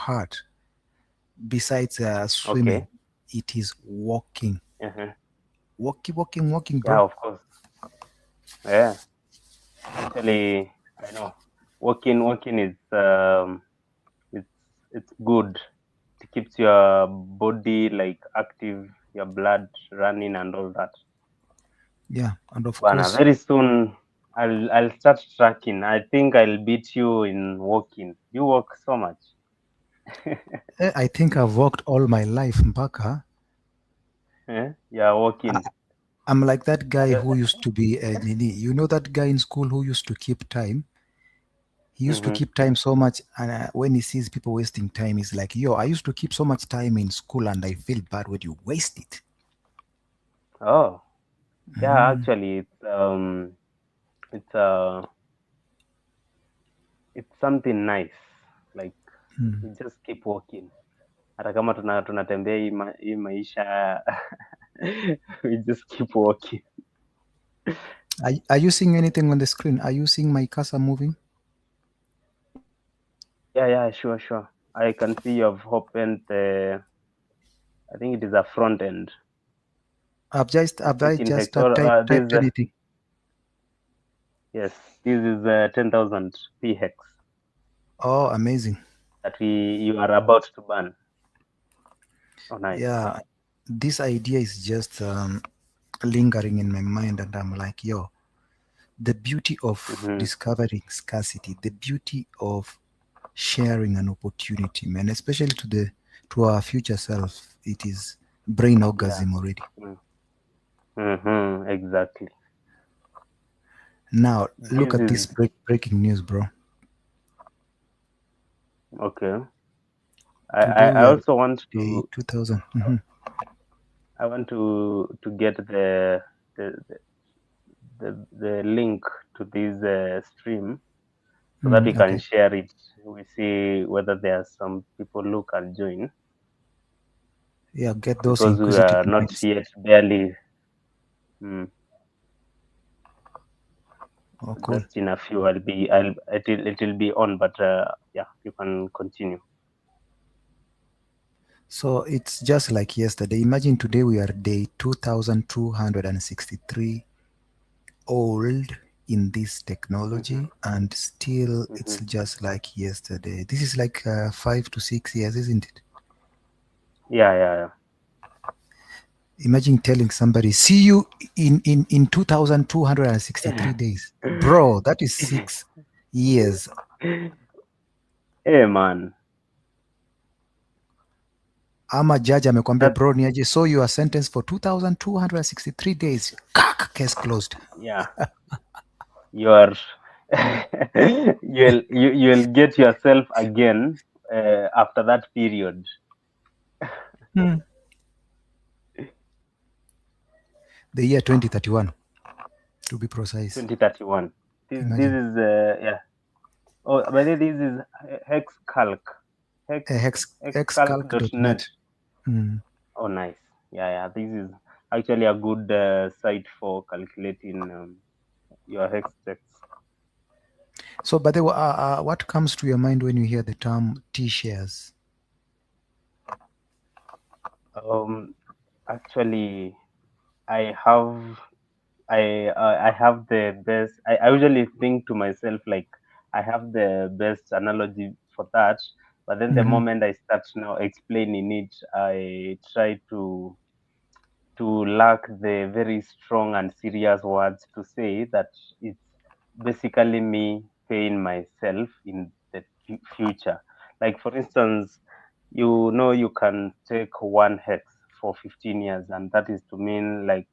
heart, besides Okay. swimming, it is walking. Uh-huh. Walking, Yeah, bro. of course. Yeah. Actually, I know. Walking is it's it's good. It keeps your body like active, your blood running and all that. Yeah, and of Bana, course, very soon I'll start tracking. I think I'll beat you in walking. You walk so much. I think I've walked all my life, Mpaka. Yeah, I, walking. I'm like that I guy don't. who used to be, you know, that guy in school who used to keep time. He used to Mm-hmm. keep time so much, and when he sees people wasting time, he's like, "Yo, I used to keep so much time in school, and I feel bad when you waste it." Oh, yeah. Mm, Actually, it's it's something nice. Like mm. we just keep walking. Hata kama tunatembea hii maisha we just keep walking. Are you seeing anything on the screen? Are you seeing my cursor moving? Yeah, sure. I can see you have opened the. I think it is a front end. Have I 15 just hex or typed anything? yes, this is 10,000 p hex Oh, amazing. that we you are about to burn. Oh, nice. Yeah, this idea is just lingering in my mind, and I'm like, yo, the beauty of Mm-hmm. discovering scarcity, the beauty of sharing an opportunity, man, especially to our future self. It is brain Yeah. orgasm already. Mm-hmm. Exactly. Now look This at this is breaking news, bro. okay. Today I we are also want day to 2000. Mhm. I want to get the the link to this stream so that we can Okay. share it. We see whether there are some people who can join Yeah, get those because we inquisitive are not minds. yet barely Oh, cool. just in a few. It will be on, but yeah, you can continue. So it's just like yesterday. Imagine today we are day 2263 old in this Hmm. technology, and still it's Hmm. just like yesterday. This is like 5 to 6 years, isn't it? Yeah. Imagine telling somebody, see you in 2263 days. Bro, that is 6 years. Hey man, Ama judge amekwambia, that bro, niaje, so you are sentenced for 2263 days. Kak, case closed. yeah, you are you'll get yourself again after that period. Hmm. The year 2031, to be precise. 2031. This Imagine. is yeah. Oh, by the way, this is Hexcalc. Hex Hexcalc.net. Xcalc.net. Hmm. Oh, nice. Yeah. This is actually a good site for calculating your hex checks. So, by the way, what comes to your mind when you hear the term T-shares? Um, Actually, I have I have the best. I usually think to myself like I have the best analogy for that. But then the Hmm. moment I start now explaining it, I try to lack the very strong and serious words to say that it's basically me paying myself in the future. Like for instance, you can take one hex for 15 years, and that is to mean like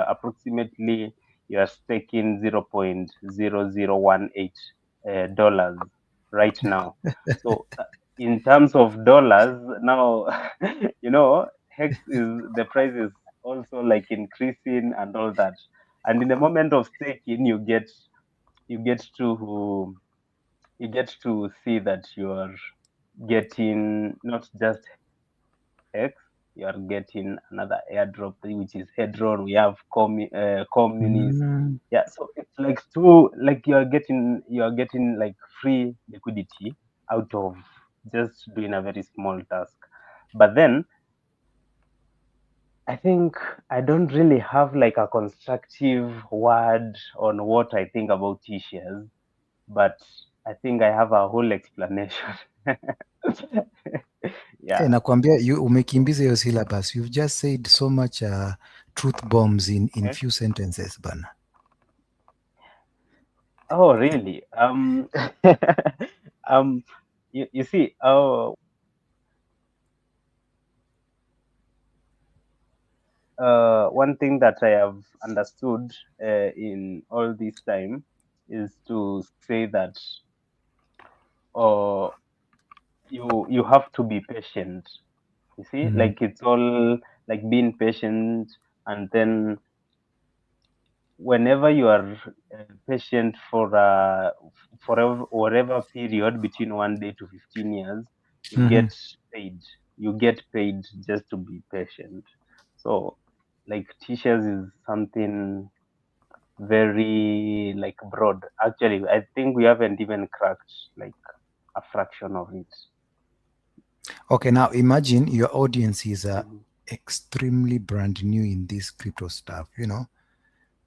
approximately you are staking 0.0018 dollars right now. So in terms of dollars now, hex is the price is also like increasing and all that. And in the moment of staking, you get to you get to see that you are getting not just X, you are getting another airdrop, which is Hedron. We have communists. Mm. Yeah, so it's like two, like you are getting like free liquidity out of. just doing a very small task. But then I think I don't really have like a constructive word on what I think about T-shares, but I think I have a whole explanation. Yeah. Nakwambia umekimbiza hiyo syllabus. You've just said so much truth bombs in few sentences bana. Oh, really? You see, one thing that I have understood in all this time is to say that uh, you have to be patient. You see, like it's all like being patient, and then whenever you are patient for whatever period between 1 day to 15 years, you get paid. You get paid just to be patient. So, like T-shares is something very like broad. Actually, I think we haven't even cracked like a fraction of it. Okay, now imagine your audience is extremely brand new in this crypto stuff,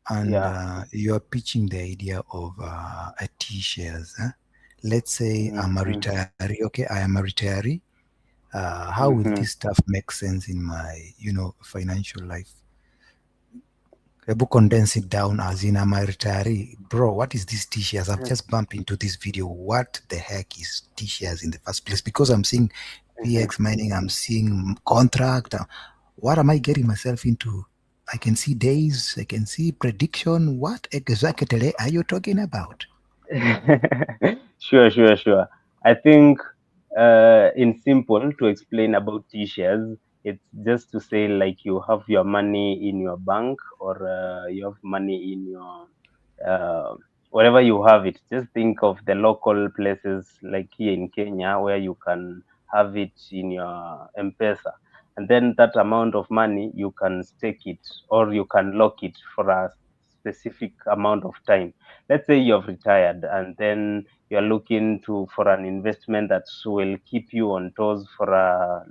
and Yeah. you're pitching the idea of a T-shares. Let's say I'm a Mm-hmm. retiree. Okay, I am a retiree. How will Mm-hmm. this stuff make sense in my, financial life? Able condense it down as in I'm a retiree. Bro, what is this T-shares? I've just bumped into this video. What the heck is T-shares in the first place? Because I'm seeing Mm-hmm. PX mining, I'm seeing contract. What am I getting myself into? I can see days, I can see prediction. What exactly are you talking about? Sure. I think, in simple, to explain about T-shares, it's just to say like you have your money in your bank, or you have money in your uh, wherever you have it. Just think of the local places like here in Kenya where you can have it in your M-Pesa, and then that amount of money you can stake it, or you can lock it for a specific amount of time. Let's say you've retired, and then you're looking to for an investment that will keep you on toes for uh,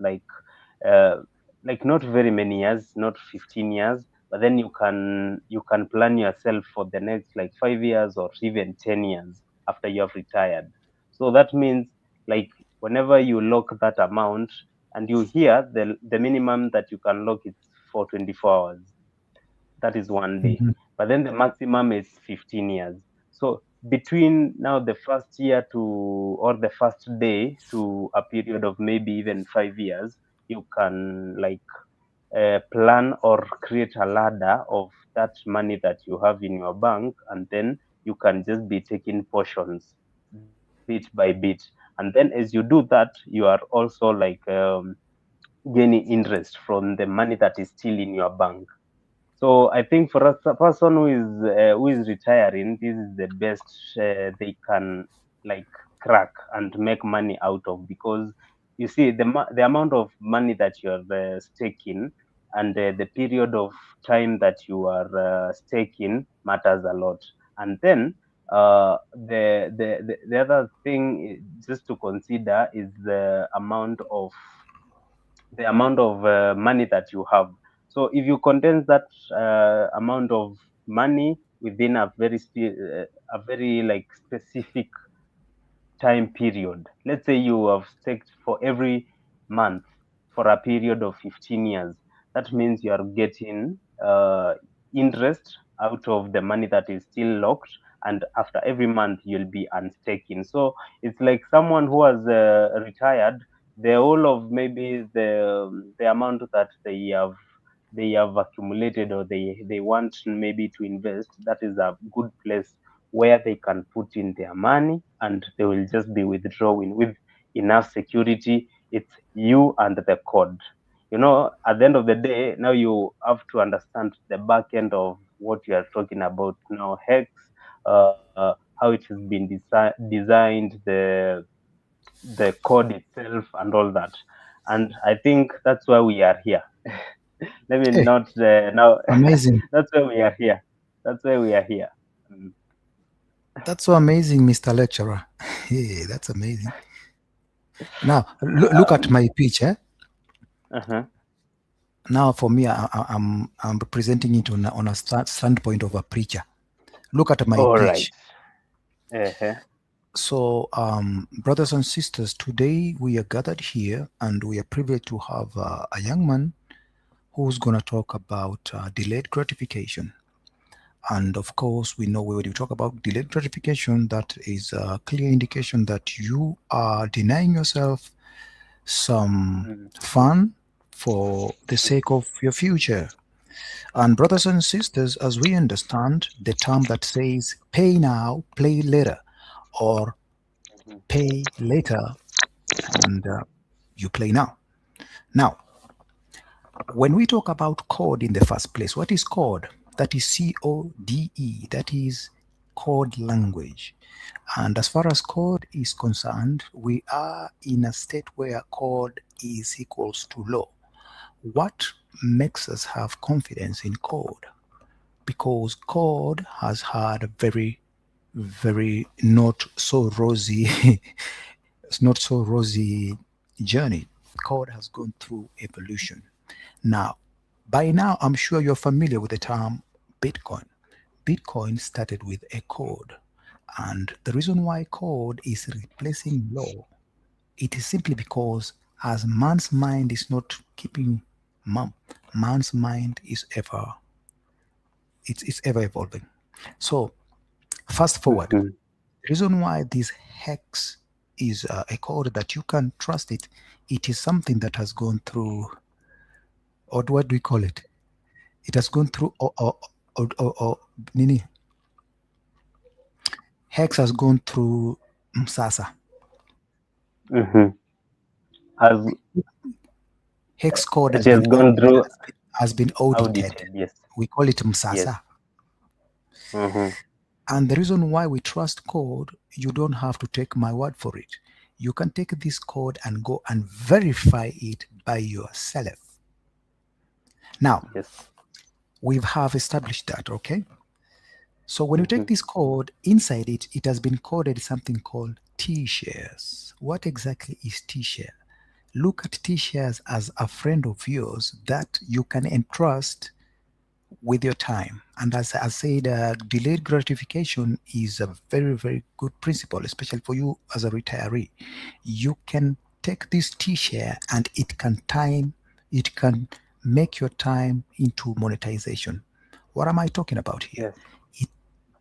like not very many years, not 15 years, but then you can plan yourself for the next like 5 years or even 10 years after you have retired. So that means like whenever you lock that amount, and you hear the minimum that you can lock it for 24 hours, that is 1 day. Mhm. But then the maximum is 15 years. So between now the first year to, or the first day to a period of maybe even 5 years, you can like plan or create a ladder of that money that you have in your bank, and then you can just be taking portions bit by bit. And then as you do that, you are also like gaining interest from the money that is still in your bank. So I think for a person who is retiring, this is the best they can like crack and make money out of, because you see the amount of money that you're staking, and the period of time that you are staking matters a lot. And then the other thing just to consider is the amount of money that you have. So if you condense that amount of money within a very like specific time period, let's say you have staked for every month for a period of 15 years, that means you are getting interest out of the money that is still locked, and after every month you'll be unstaking. So it's like someone who has retired, the whole of maybe the amount that they have accumulated, or they want maybe to invest, that is a good place where they can put in their money, and they will just be withdrawing with enough security. It's you and the code. At the end of the day, now you have to understand the back end of what you are talking about now, Hex, how it has been designed, the code itself, and all that. And I think that's why we are here. Let me Hey, not now. amazing. That's why we are here. That's why we are here. That's so amazing, Mr. Lecturer. Hey, that's amazing. Now, look at my pitch. Uh-huh. Now, for me, I'm representing it on a standpoint of a preacher. Look at my All right. pitch. Uh-huh. So, brothers and sisters, today we are gathered here and we are privileged to have a young man who's going to talk about delayed gratification. And of course, we know when you talk about delayed gratification, that is a clear indication that you are denying yourself some Mm. fun for the sake of your future. And brothers and sisters, as we understand the term that says pay now, play later, or Mhm. pay later and you play now. Now, when we talk about code in the first place, what is code? That is CODE, that is code language. And as far as code is concerned, we are in a state where code is equals to law. What makes us have confidence in code? Because code has had a very not so rosy it's not so rosy journey. Code has gone through evolution. Now, by now, I'm sure you're familiar with the term Bitcoin. Bitcoin started with a code. And the reason why code is replacing law, it is simply because as man's mind is not keeping mum, man's mind is it's ever evolving. So fast forward. Mhm. The reason why this hex is a code that you can trust it, it is something that has gone through, or what do we call it? It has gone through, Nini. Hex has gone through Msasa. Mhm. As Hex code it has gone through has been audited. audited, yes. We call it Yes. Msasa. Mhm. And the reason why we trust code, you don't have to take my word for it. You can take this code and go and verify it by yourself. Now, Yes. we have established that, okay? So when you take Mhm. this code, inside it, it has been coded something called T-shares. What exactly is T-share? Look at T-shares as a friend of yours that you can entrust with your time. And as I said, delayed gratification is a very good principle, especially for you as a retiree. You can take this T-share and it can make your time into monetization. What am I talking about here? Yes. It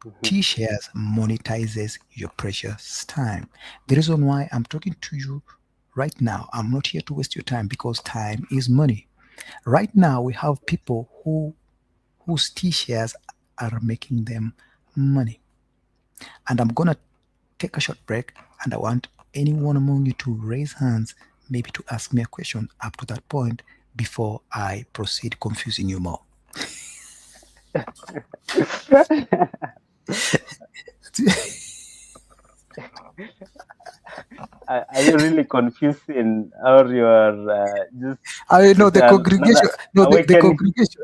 Mhm. T-shares monetizes your precious time. The reason why I'm talking to you right now, I'm not here to waste your time because time is money. Right now, we have people whose T-shares are making them money. And I'm gonna take a short break, and I want anyone among you to raise hands, maybe to ask me a question up to that point before I proceed confusing you more. Are you really confusing, or you are just I know it's the another congregation. No, the awakening? congregation.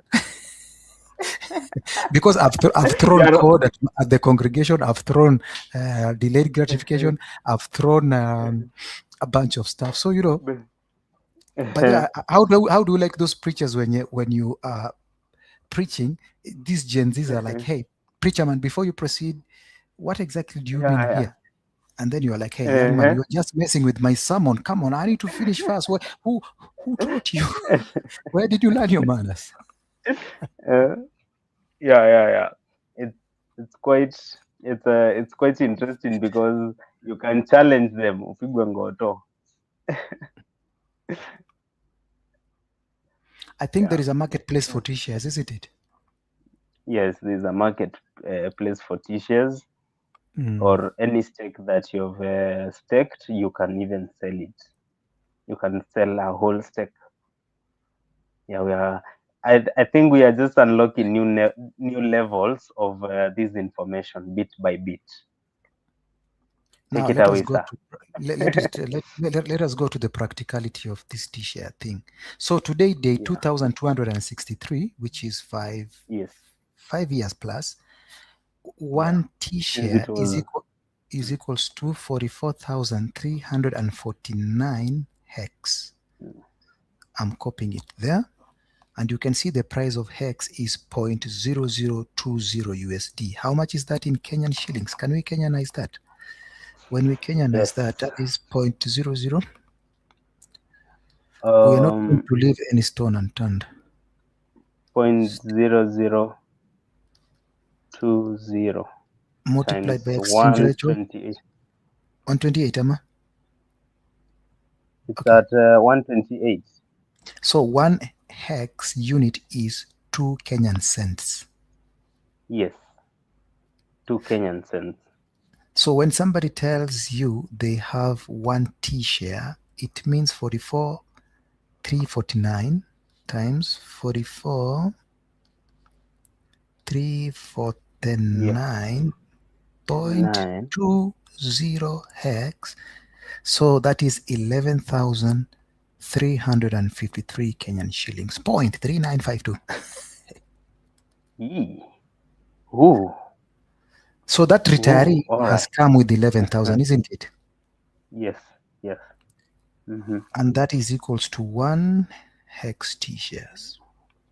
Because I've You thrown are, code at the congregation. I've thrown delayed gratification. I've thrown a bunch of stuff. So but yeah, how do you like those preachers when you are preaching? These Gen Zs are like, hey, preacher man, before you proceed, what exactly do you mean yeah, here? And then you are like, hey, young man, yeah. you're just messing with my sermon. Come on, I need to finish fast. Who taught you? Where did you learn your manners? Uh, yeah. It's it's quite it's quite interesting because you can challenge them. Upigwe ngoto. I think there Yeah. is a marketplace for t-shirts, isn't it? Yes, there's a market place for t-shirts Mm. or any stake that you've staked. You can even sell it. You can sell a whole stake. Yeah, we are. I think we are just unlocking new levels of this information bit by bit. Now Take it let us away, go sir. to let us go to the practicality of this t-shirt thing. So today, day Yeah. 2263, which is Yes. 5 years plus, Yeah. one Since it t-share is was equal is equals to 44,349 hex. I'm copying it there. And you can see the price of hex is 0.0020 USD. How much is that in Kenyan shillings? Can we Kenyanize that? When we Kenyanize Yes. that is 0.00. We are not going to leave any stone unturned. 0.0020 multiplied times by exchange rate 128. 128, Ama. It's Okay. at 128. So 1 hex unit is 2 Kenyan cents. Yes, 2 Kenyan cents. So when somebody tells you they have 1 T share, it means 44,349 times 44,349.20 hex. So that is 11,353 Kenyan shillings. 0.3952. Ooh. So that retiree All has right. come with 11,000, isn't it? Yes, yes. And that is equals to 1 hex T shares.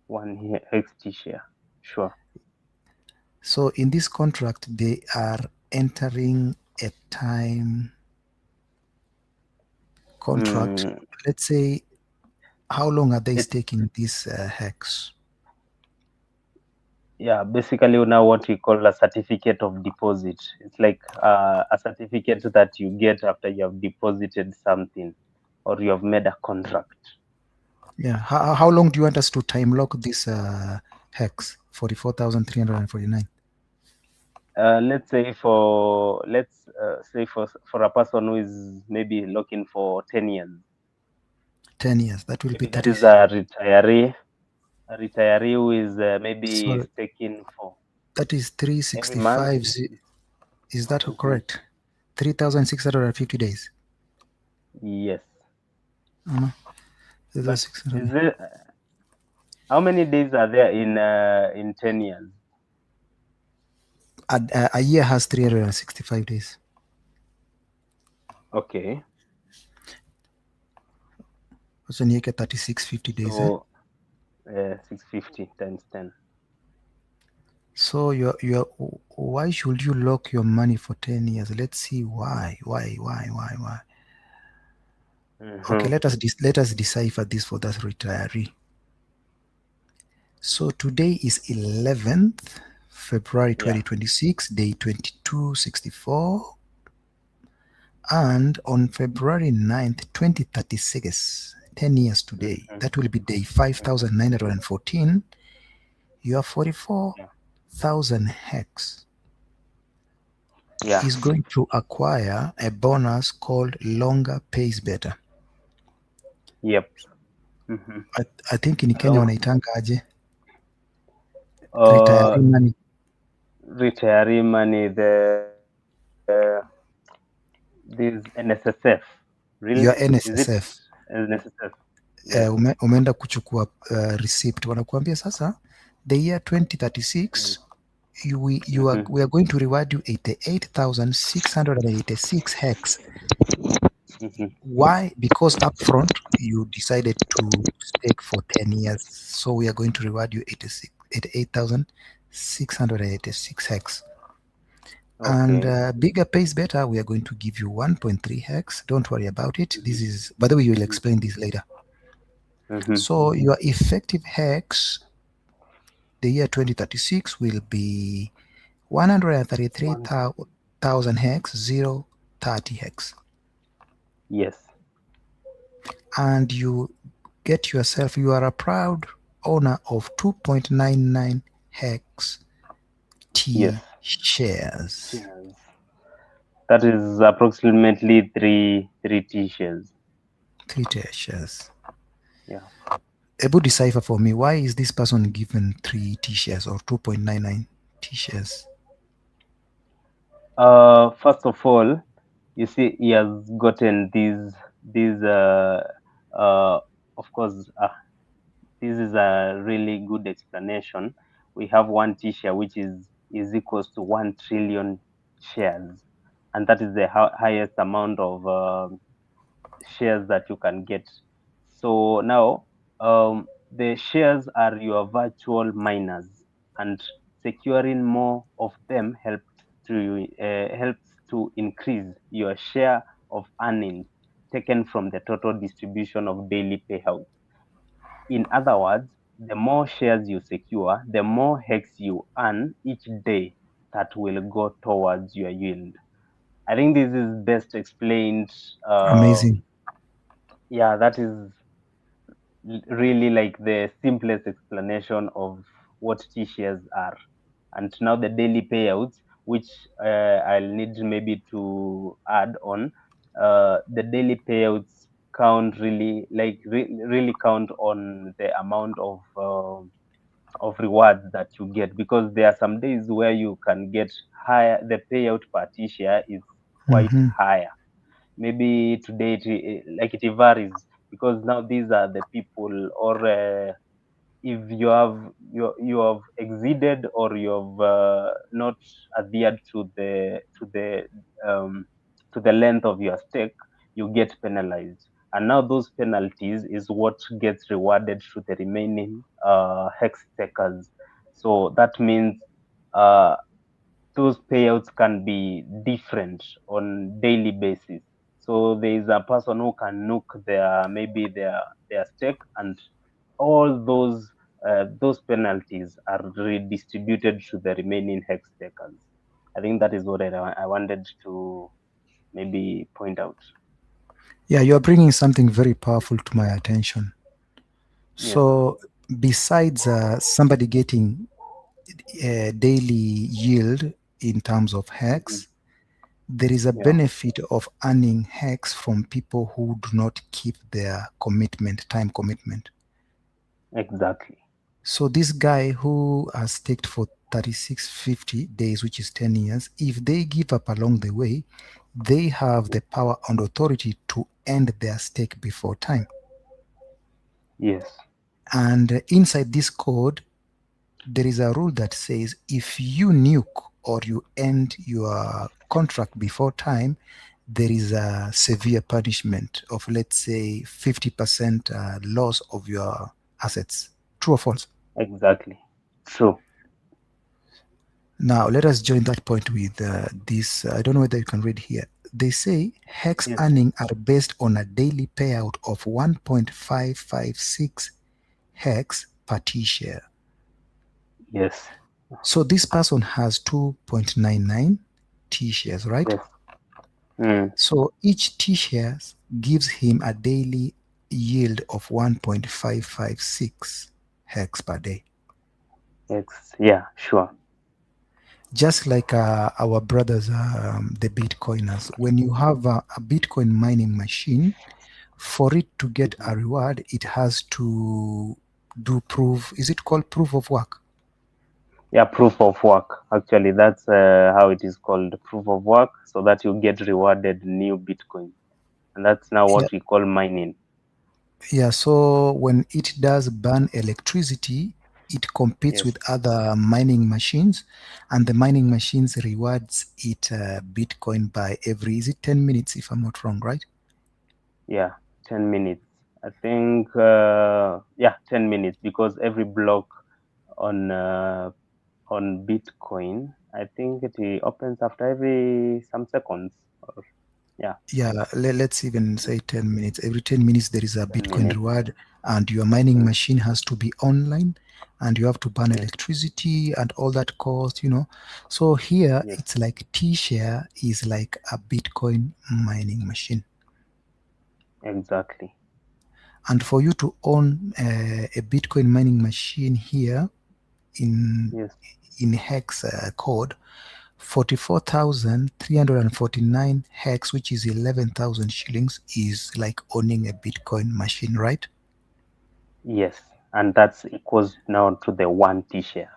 1 hex T share. Sure. So in this contract, they are entering a time contract. Let's say, how long are they staking this hex? Yeah, basically now what we call a certificate of deposit. It's like a certificate that you get after you have deposited something or you have made a contract. Yeah. How long do you want us to time lock this hex? 44,349. Let's say for a person who is maybe looking for 10 years. 10 years. That will be Maybe that 30. is a retiree who is maybe Sorry, taking for that is every month. 365. Is that correct? 3,650 days. Yes. But Is it, how many days are there in 10 years? A year has 365 days. Okay. So you get 3650 days. So 650 times 10. So why should you lock your money for 10 years? Let's see why. Okay, let us decipher this for that retiree. So today is 11th February 2026, day 2264. And on February 9th, 2036, 10 years today, that will be day 5,914. You have 44,000 hex. Is going to acquire a bonus called longer pays better. Yep. I think in Kenya wanaitanga aje? Retiree money. Retiree money, this NSSF. Really? Your Is NSSF. it NSSF? Yes. Umeenda kuchukua receipt, wanakuambia sasa the year 2036 we are going to reward you 88,686 hex. Why? Because upfront you decided to stake for 10 years, so we are going to reward you 88,686 hex. And bigger pays better, we are going to give you 1.3 hex. Don't worry about it. This is, by the way, you will explain this later. So your effective hex, the year 2036 will be 133,000 hex, 030 hex. Yes. And you get yourself, you are a proud owner of 2.99 hex T shares. That is approximately three T shares. 3 T shares. Yeah. Able decipher for me, why is this person given 3 T shares or 2.99 T shares? First of all, you see, he has gotten these of course, this is a really good explanation. We have 1 T share, which is equals to 1 trillion shares. and that is the highest amount of shares that you can get. So now, the shares are your virtual miners, and securing more of them helps to increase your share of earnings taken from the total distribution of daily payout. In other words, the more shares you secure, the more hex you earn each day that will go towards your yield. I think this is best explained. Amazing. Yeah, that is really like the simplest explanation of what T-shares are. And now the daily payouts, which I'll need maybe to add on, the daily payouts count really really count on the amount of rewards that you get, because there are some days where you can get higher. The payout per T-share is quite Mm-hmm. higher. Maybe today like it varies, because now these are the people, or if you have exceeded, or you have not adhered um, to the length of your stake, you get penalized, and now those penalties is what gets rewarded to the remaining hex takers. So that means uh, those payouts can be different on daily basis. So there is a person who can nuke their stake, and all those penalties are redistributed to the remaining hex takers. I think that is what I wanted to maybe point out. Yeah, you are bringing something very powerful to my attention. Yes. So, besides somebody getting a daily yield in terms of Hmm. hex, there is a Yeah. benefit of earning hex from people who do not keep their commitment, time commitment. Exactly. So this guy who has staked for 3650 days, which is 10 years, if they give up along the way, they have the power and authority to end their stake before time. Yes. And inside this code, there is a rule that says if you nuke or you end your contract before time, there is a severe punishment of, let's say, 50% loss of your assets. True or false? Exactly. True. Now, let us join that point with this. I don't know whether you can read here. They say hex Yes. earning are based on a daily payout of 1.556 hex per T share. Yes. So this person has 2.99 T shares, right? Yes. Mm. So each T shares gives him a daily yield of 1.556 hex per day. Yeah. Sure. Just like our brothers, the Bitcoiners, when you have a Bitcoin mining machine, for it to get Mhm. a reward, it has to do proof. Is it called proof of work? Yeah, proof of work. Actually, that's how it is called, proof of work, so that you get rewarded new Bitcoin, and that's now Yeah, what we call mining. yeah. So when it does burn electricity, it competes Yes. with other mining machines, and the mining machines rewards it Bitcoin by every, is it 10 minutes if I'm not wrong, right? Yeah, 10 minutes. I think. Yeah, 10 minutes, because every block on Bitcoin, I think it opens after every some seconds. Or, yeah, Yeah, let's even say 10 minutes. Every 10 minutes, there is a ten Bitcoin minutes. reward, and your mining Mm. machine has to be online, and you have to burn Yes. electricity and all that cost. So here, Yes. it's like T-Share is like a Bitcoin mining machine. Exactly. And for you to own a Bitcoin mining machine here in Yes. in hex code, 44,349 hex, which is 11,000 shillings, is like owning a Bitcoin machine, right? Yes. And that's equals now to the one T share.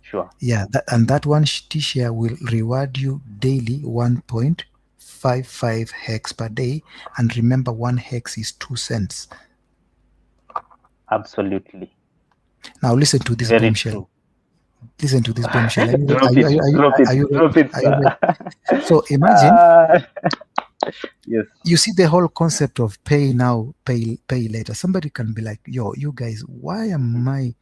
Sure. Yeah, and that one T-share will reward you daily 1.55 hex per day. And remember, one hex is 2 cents. Absolutely. Now listen to this Very bombshell. true. Listen to this bombshell. Are you Drop it, drop it, are you drop it, are you sir. ready? So imagine Yes. you see the whole concept of pay now, pay later. Somebody can be like, yo, you guys, why are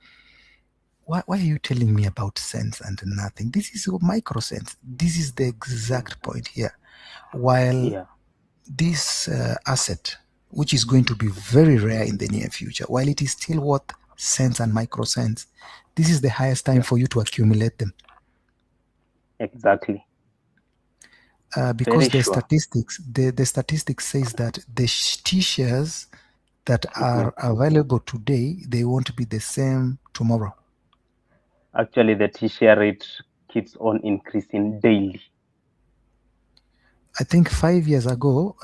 you telling me about cents and nothing? This is micro cents. This is the exact point here. While Yeah. this asset, which is going to be very rare in the near future, while it is still worth cents and micro cents, this is the highest time Yeah. for you to accumulate them. Exactly. Because Very sure. the statistics says that the T-shares that Mhm. are available today, they won't be the same tomorrow. Actually, the T-share rate keeps on increasing daily. I think 5 years ago,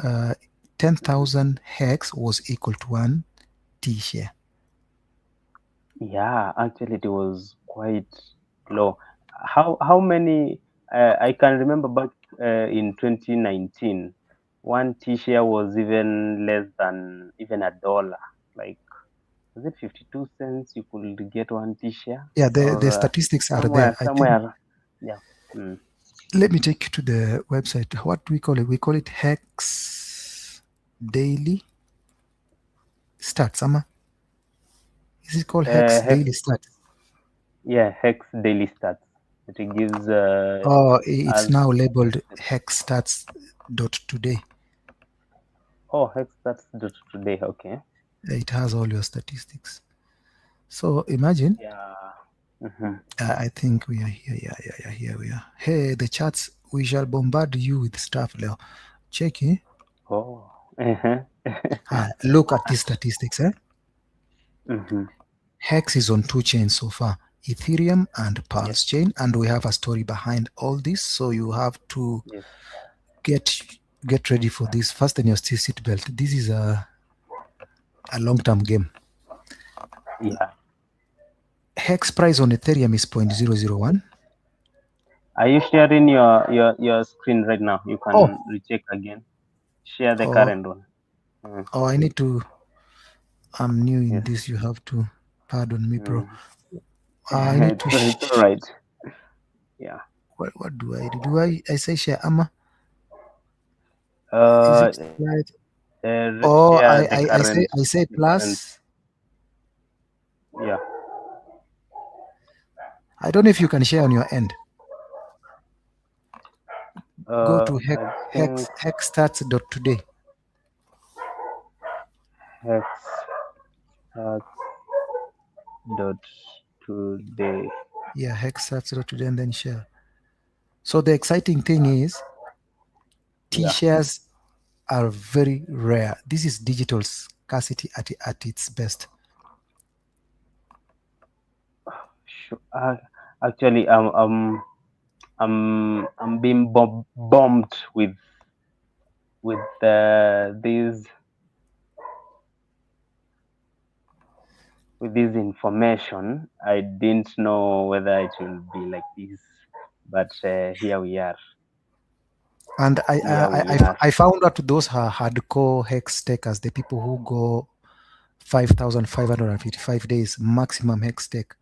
10,000 hex was equal to 1 T-share. Yeah, actually, it was quite low. How many? I can remember back in 2019, one T-share was even less than even $1. Like, was it 52 cents? You could get one T-share, Yeah, the or statistics are there. I think, somewhere. Yeah. Mm. let me take you to the website. What do we call it? We call it Hex Daily Stats. Ama? Is it called Hex Hex, Daily Stats? yeah, Hex Daily Stats. It gives Oh, it's us. now labeled Hex Stats dot today. Oh, Hex Stats today. Okay. It has all your statistics. So imagine, Yeah. Hmm. I think we are here. Yeah, here we are. Hey, the charts, we shall bombard you with stuff now. Check it. Oh. Uh-huh. Look at these statistics. Hmm. Hex is on 2 chains so far, Ethereum and Yes. Pulse chain, and we have a story behind all this. So you have to Yes. get ready for this. Fasten your seatbelt. This is a long-term game. Yeah. Hex price on Ethereum is 0.001. Are you sharing your screen right now? You Oh, can recheck again. Share the oh, current one. Mm. I need to. I'm new in Yes. this. You have to pardon me, bro. Mm. I need to. It's all right. Yeah. What do I do? I say share Amma? Is Uh, it right? Oh, Share the current. I say The current. plus. Yeah. I don't know if you can share on your end. Go to I think hexstats.today. Hex dot today. Yeah, hexstats.today and then share. So the exciting thing is Yeah. T-shares are very rare. This is digital scarcity at its best. Sure. Actually, I'm being bombed with these with this information. I didn't know whether it will be like this, but here we are. And Here we are. I found out those are hardcore hex takers, the people who go 5,555 days maximum hex take.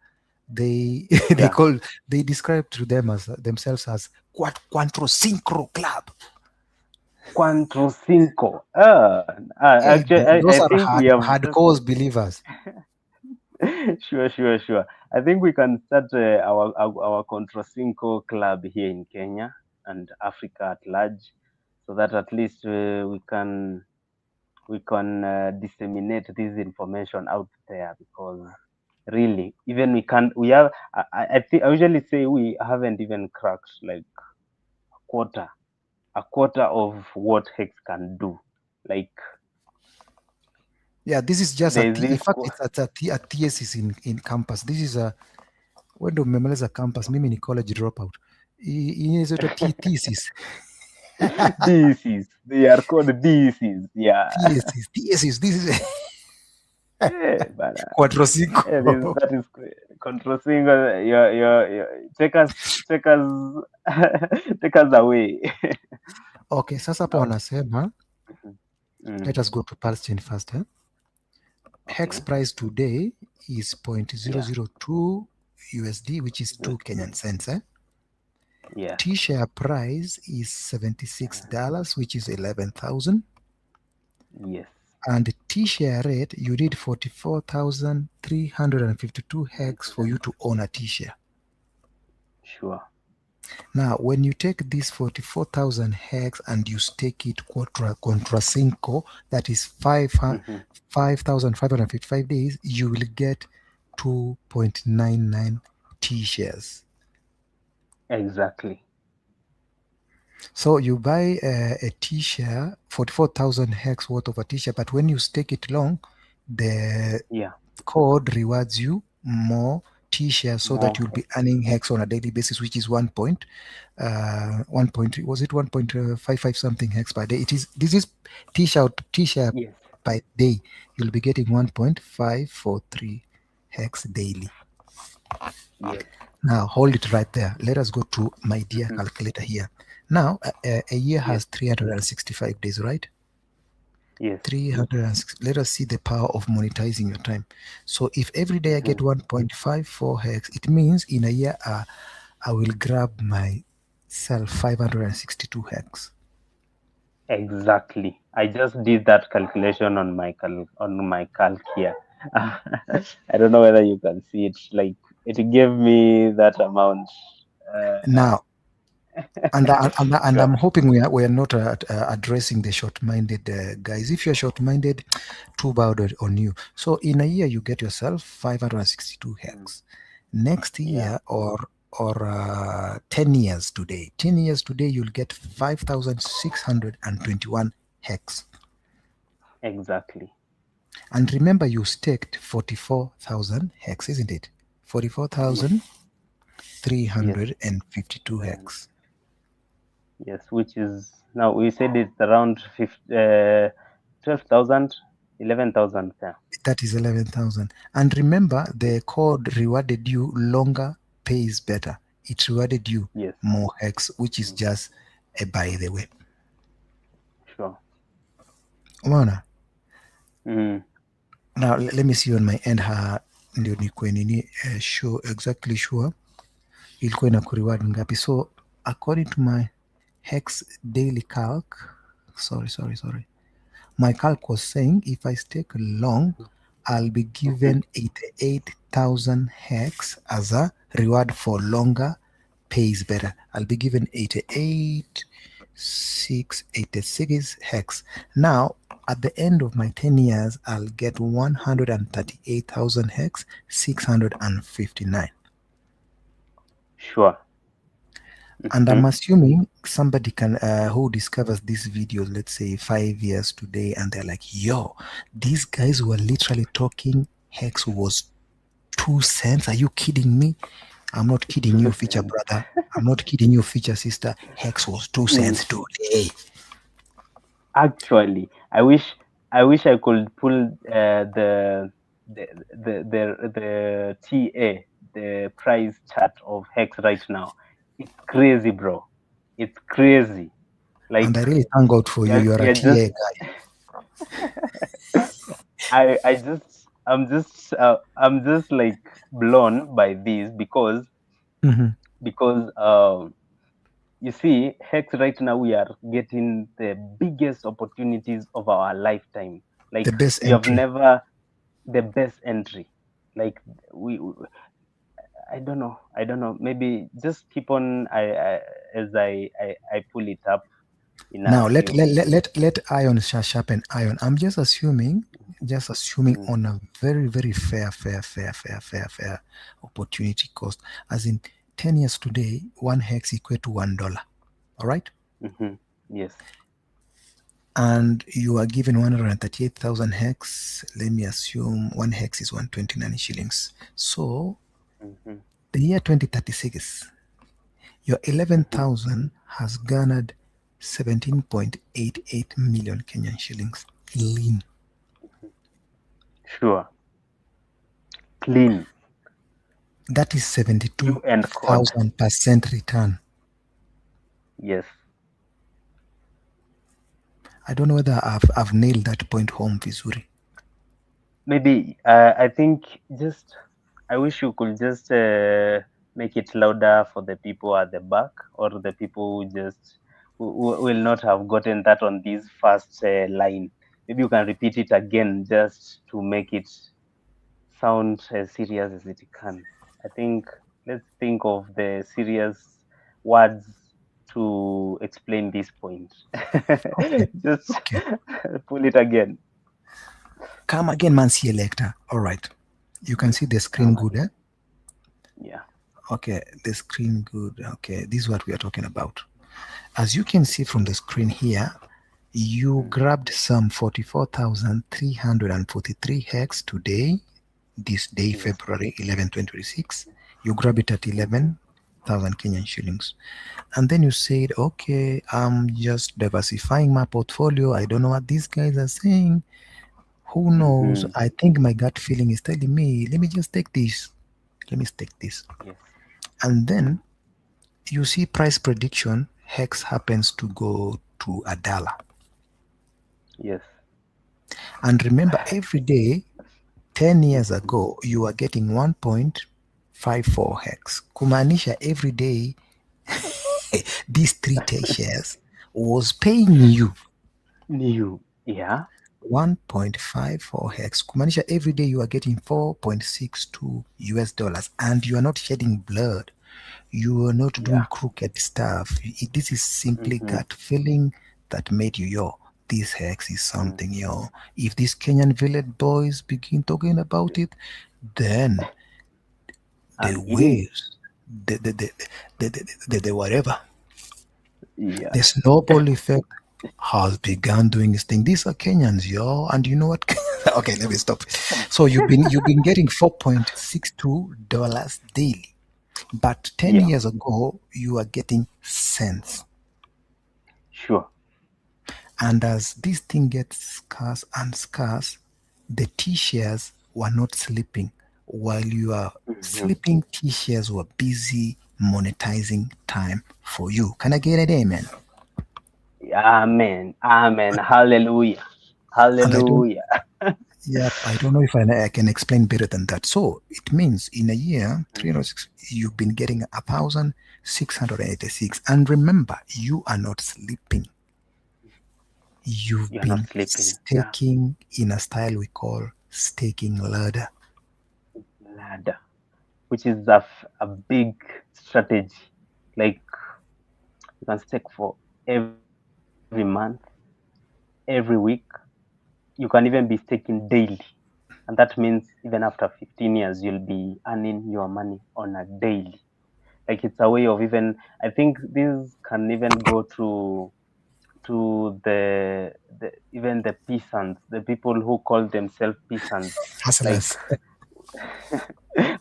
They Yeah. they describe to them as themselves as Quattro Synchro Club. Quantro Cinco. Hey, Actually, those I are think we have just. hardcore believers. Sure. I think we can start our Contra Cinco club here in Kenya and Africa at large, so that at least we can disseminate this information out there, because really, even we have. I think I usually say we haven't even cracked like quarter a quarter of what Hex can do. Like, Yeah, this is just there's in this. fact it's a thesis in campus. This is a when do memaliza campus mimi ni college dropout. Inaitwa thesis. They are called theses. Yeah. Thesis. This is Yeah, but Quattro yeah, Cinco. that is controversial. Your take us take us away. Okay, sasa hapa Now, wanasema mm, let us go to Pulse chain first. Hex okay. price today is Yeah. 0.002 USD, which is 2 Kenyan cents. Yeah. T-share price is $76, which is 11,000. Yes. And T-share rate, you need 44,352 hex for you to own a T-share. Sure. Now, when you take this 44,000 hex and you stake it contra 5, that is 5,555 days, you will get 2.99 T-shares. Exactly. So you buy a T-share, 44,000 hex worth of a T-share, but when you stake it long, the Yeah. code rewards you more T-shares so that More. you'll be earning hex on a daily basis, which is 1.55 something hex per day. This is T-share Yes. by day. You'll be getting 1.543 hex daily. Yes. Now hold it right there. Let us go to my dear calculator here. Now a year has 365 days, right? Yes. 306. Let us see the power of monetizing your time. So if every day I get 1.54 hex, it means in a year I will grab myself 562 hex. Exactly. I just did that calculation on my calc here. I don't know whether you can see it. Like it gave me that amount. Now, and Sure. I'm hoping we are not addressing the short-minded guys. If you're short-minded, too bad on you. So in a year you get yourself 562 hex. Next year or 10 years today, you'll get 5,621 hex. Exactly. And remember, you staked 44,000 hex, isn't it? 44,352 hex. Yes, which is now we said it's around 12,000, 11,000 there. That is 11,000. And remember, the code rewarded you longer pays better. It rewarded you Yes. more hex, which is just a by the way. Sure. Umeona? Mm. Now let me see on my end ndio nikuwe nini exactly sure ilikuwa ina kureward ngapi. So according to my hex daily calc, sorry, my calc was saying if I stake long, I'll be given 88,000 hex as a reward for longer pays better. I'll be given 86 hex. Now, at the end of my 10 years, I'll get 138,000 hex, 659. Sure. And I'm assuming somebody can who discovers this video, let's say 5 years today, and they're like, yo, these guys were literally talking hex was 2 cents. Are you kidding me? I'm not kidding you, feature brother. I'm not kidding you, feature sister. Hex was 2 cents today. Actually, I wish I could pull the TA, the price chart of Hex right now. It's crazy, bro. It's crazy. Like, and I really thank God for you. You are a TA guy. I'm just like blown by this because you see, Hex right now we are getting the biggest opportunities of our lifetime. Like The best we have entry. never the best entry. Like I don't know. Maybe just keep on. As I pull it up. Now let iron sharpen iron. I'm just assuming on a very, very fair opportunity cost. As in 10 years today, 1 hex equate to $1. All right? Yes. And you are given 138,000 hex. Let me assume 1 hex is 129 shillings. So the year 2036, your 11,000 has garnered 17.88 million Kenyan shillings. Clean. Sure. Clean. That is 72,000% return. Yes. I don't know whether I've nailed that point home, Vizuri. Maybe I think just I wish you could just make it louder for the people at the back, or the people who will not have gotten that on this first line. Maybe you can repeat it again just to make it sound as serious as it can. I think let's think of the serious words to explain this point. Okay, Just okay. pull it again. Come again, Mansi Elector. All right. You can see the screen good, eh? Yeah. Okay, the screen good. Okay, this is what we are talking about. As you can see from the screen here, you grabbed some 44,343 hex today, this day, Yes. February 11, 2026. You grab it at 11,000 Kenyan shillings. And then you said, okay, I'm just diversifying my portfolio. I don't know what these guys are saying. Who knows? I think my gut feeling is telling me, let me just take this. Let me take this. Yes. And then you see price prediction, hex happens to go to $1. Yes. And remember, every day, 10 years ago, you were getting 1.54 hex. Kumaanisha every day, these 3 shares was paying you New. Yeah. 1.54 hex. Kumaanisha every day you are getting 4.62 US dollars, and you are not shedding blood. You are not doing Yeah. crooked stuff. This is simply gut feeling that made you, yo, this hex is something, yo. If these Kenyan village boys begin talking about it, then the I'm in. waves, the whatever, Yeah. the snowball effect has begun doing its thing. These are Kenyans, yo, and you know what? Okay, let me stop. So you've been getting $4.62 daily, but 10 Yeah. years ago you are getting cents. Sure. And as this thing gets scarce and scarce, the T shares were not sleeping. While you are sleeping, T shares were busy monetizing time for you. Can I get it, amen? Amen. Amen. Hallelujah. And I don't, Hallelujah. yep, I don't know if I can explain better than that. So it means in a year, 306, you've been getting 1,686. And remember, you are not sleeping. You've You're not been sleeping. Yeah. staking in a style we call staking ladder. Ladder, which is a big strategy. Like you can stake for every month, every week. You can even be staking daily. And that means even after 15 years, you'll be earning your money on a daily. Like it's a way of even, I think this can even go to the even the peasants, the people who call themselves peasants, like Hustlers.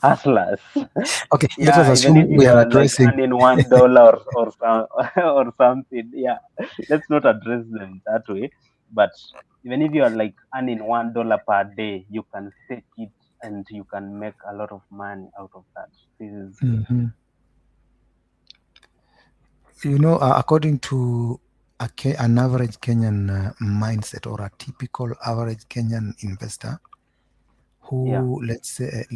hustlers. Okay, let us Yeah, even assume if we you are are like addressing. earning $1 or some or something. Yeah, let's not address them that way. But even if you are like earning $1 per day, you can take it and you can make a lot of money out of that. This is Mhm. According to an average Kenyan mindset, or a typical average Kenyan investor, yeah, who let's say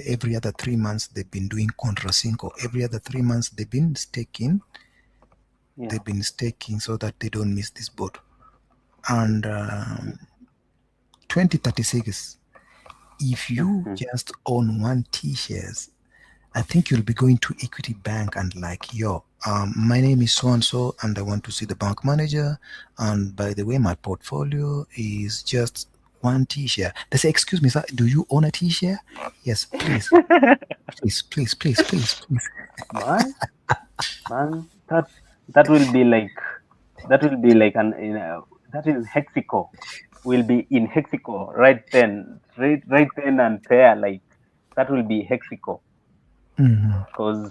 every other 3 months they've been doing contrasinco. Every other 3 months yeah. they've been staking so that they don't miss this boat. And 2036, if you Mm-hmm. just own one T shares, I think you'll be going to Equity Bank and like, yo, my name is so and so, and I want to see the bank manager. And by the way, my portfolio is just one T share. They say, excuse me, sir, do you own a T share? Yes, please, please, please, please, please, please. man, man, that will be like that is Hexico. Will be in Hexico right then and there. Like that will be Hexico Mhm. because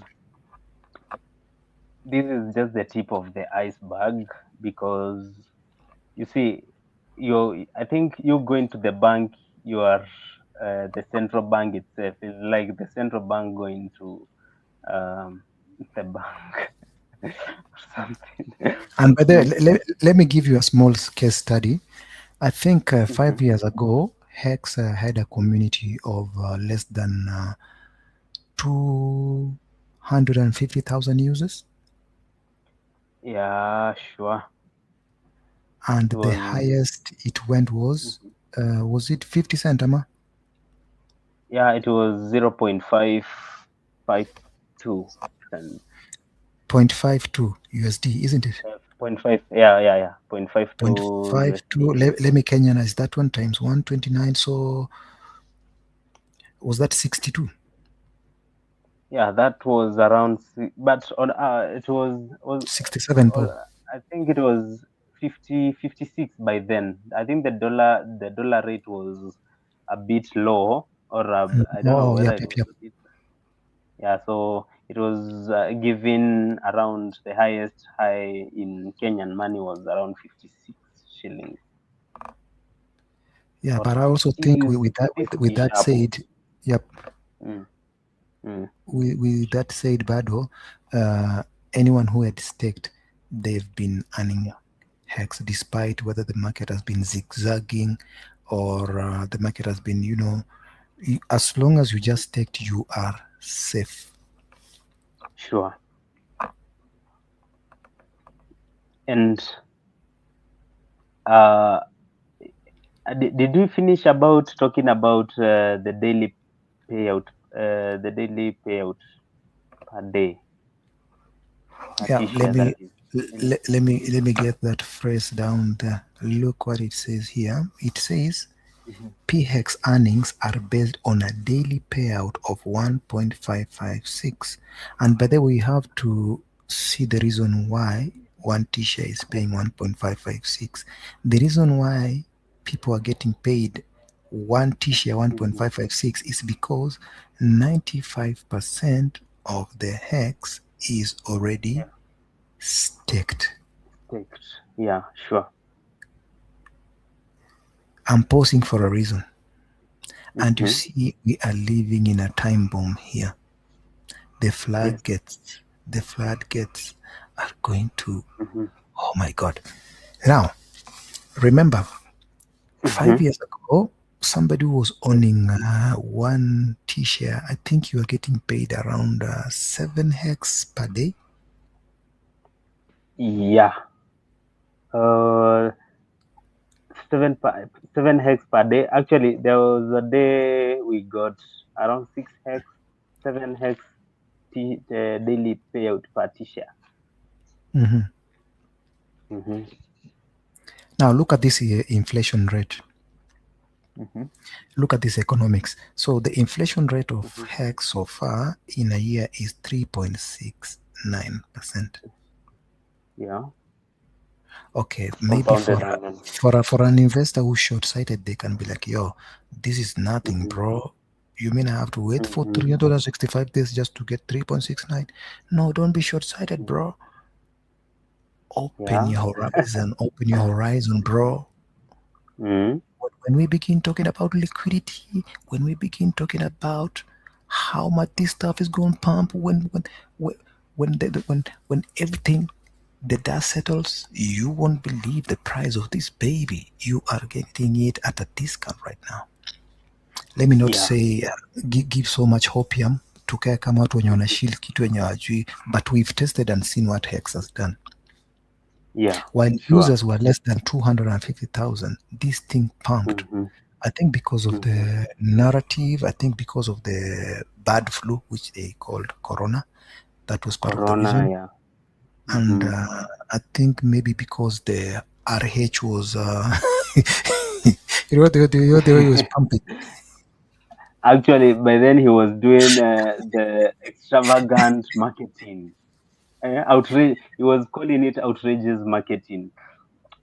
this is just the tip of the iceberg. Because you see, you I think you going to the bank, you are the central bank itself is like the central bank going to the bank or something. And by the way, Mm, let me give you a small case study. I think mhm. 5 years ago, Hex had a community of less than 250,000 users, Yeah, sure. and It the was. highest it went was it 50 cent, Ama? Yeah, it was 0.552 cents. 0.52 USD, isn't it? 0.5. Yeah. 0.52 0.52. USD. Let me Kenyanize that one times 129. So was that 62? Yeah, that was around. But on it was 67 po. I think it was 56 by then. I think the dollar rate was a bit low, or I don't know Oh, whether yep, it yep, was yep. a bit. Yeah, so it was given around the highest high in Kenyan money was around 56 shillings Yeah, or but I also think 50, with 50 that sharp. said, yep, Mm, mm, with that said, Bado, anyone who had staked, they've been earning hex despite whether the market has been zigzagging or the market has been, as long as you just staked, you are safe. sure. And uh, did we finish about talking about the daily payout? The daily payout per day, per Yeah, t-shirt, that is. Mm, let me get that phrase down there. Look what it says here. It says mhm, PHEX earnings are based on a daily payout of 1.556. And by the way, we have to see the reason why one t-shirt is paying 1.556. The reason why people are getting paid one t-shirt mhm. 1.556 is because 95% of the hex is already Yeah, staked. text. Yeah, sure. I'm pausing for a reason. And you Mm-hmm. see, we are living in a time bomb here. The Yes. floodgates are going to, Mm-hmm. oh my God. Now, remember, Mm-hmm. 5 years ago, somebody was Yes. owning one t-shirt. I think you are getting paid around 7 hex per day. Yeah. Uh, 7 hex per day. Actually, there was a day we got around 6 hex, 7 hex daily payout per t-shirt. Mhm. Mm-hmm. Now, look at this inflation rate. Mm-hmm. Look at this economics. So, the inflation rate of Mm-hmm. hex so far in a year is 3.69%. Yeah. Okay, maybe Compounded annually. for an investor who's short-sighted, they can be like, "Yo, this is nothing, Mm-hmm. bro. You mean I have to wait for Mm-hmm. 365 days just to get 3.69? No, don't be short-sighted, Mm-hmm. bro. Open Yeah. your horizon. Open your horizon, bro. Mm-hmm. When we begin talking about liquidity, when we begin talking about how much this stuff is going to pump, when when everything the dust settles, you won't believe the price of this baby. You are getting it at a discount right now. Let me not Yeah. say give so much hopium tukae kama watu wenye Mm-hmm. wanashil kitu wenye wajui, but we've tested and seen what Hex has done. Yeah. While Sure. users were less than 250,000, this thing pumped. Mm-hmm. I think because of Mm-hmm. the narrative, I think because of the bad flu, which they called Corona, that was part of the Corona. reason. Yeah. And Mm-hmm. I think maybe because the RH was, the way he was pumping. Actually, by then he was doing the extravagant marketing. Outrage. He was calling it outrageous marketing.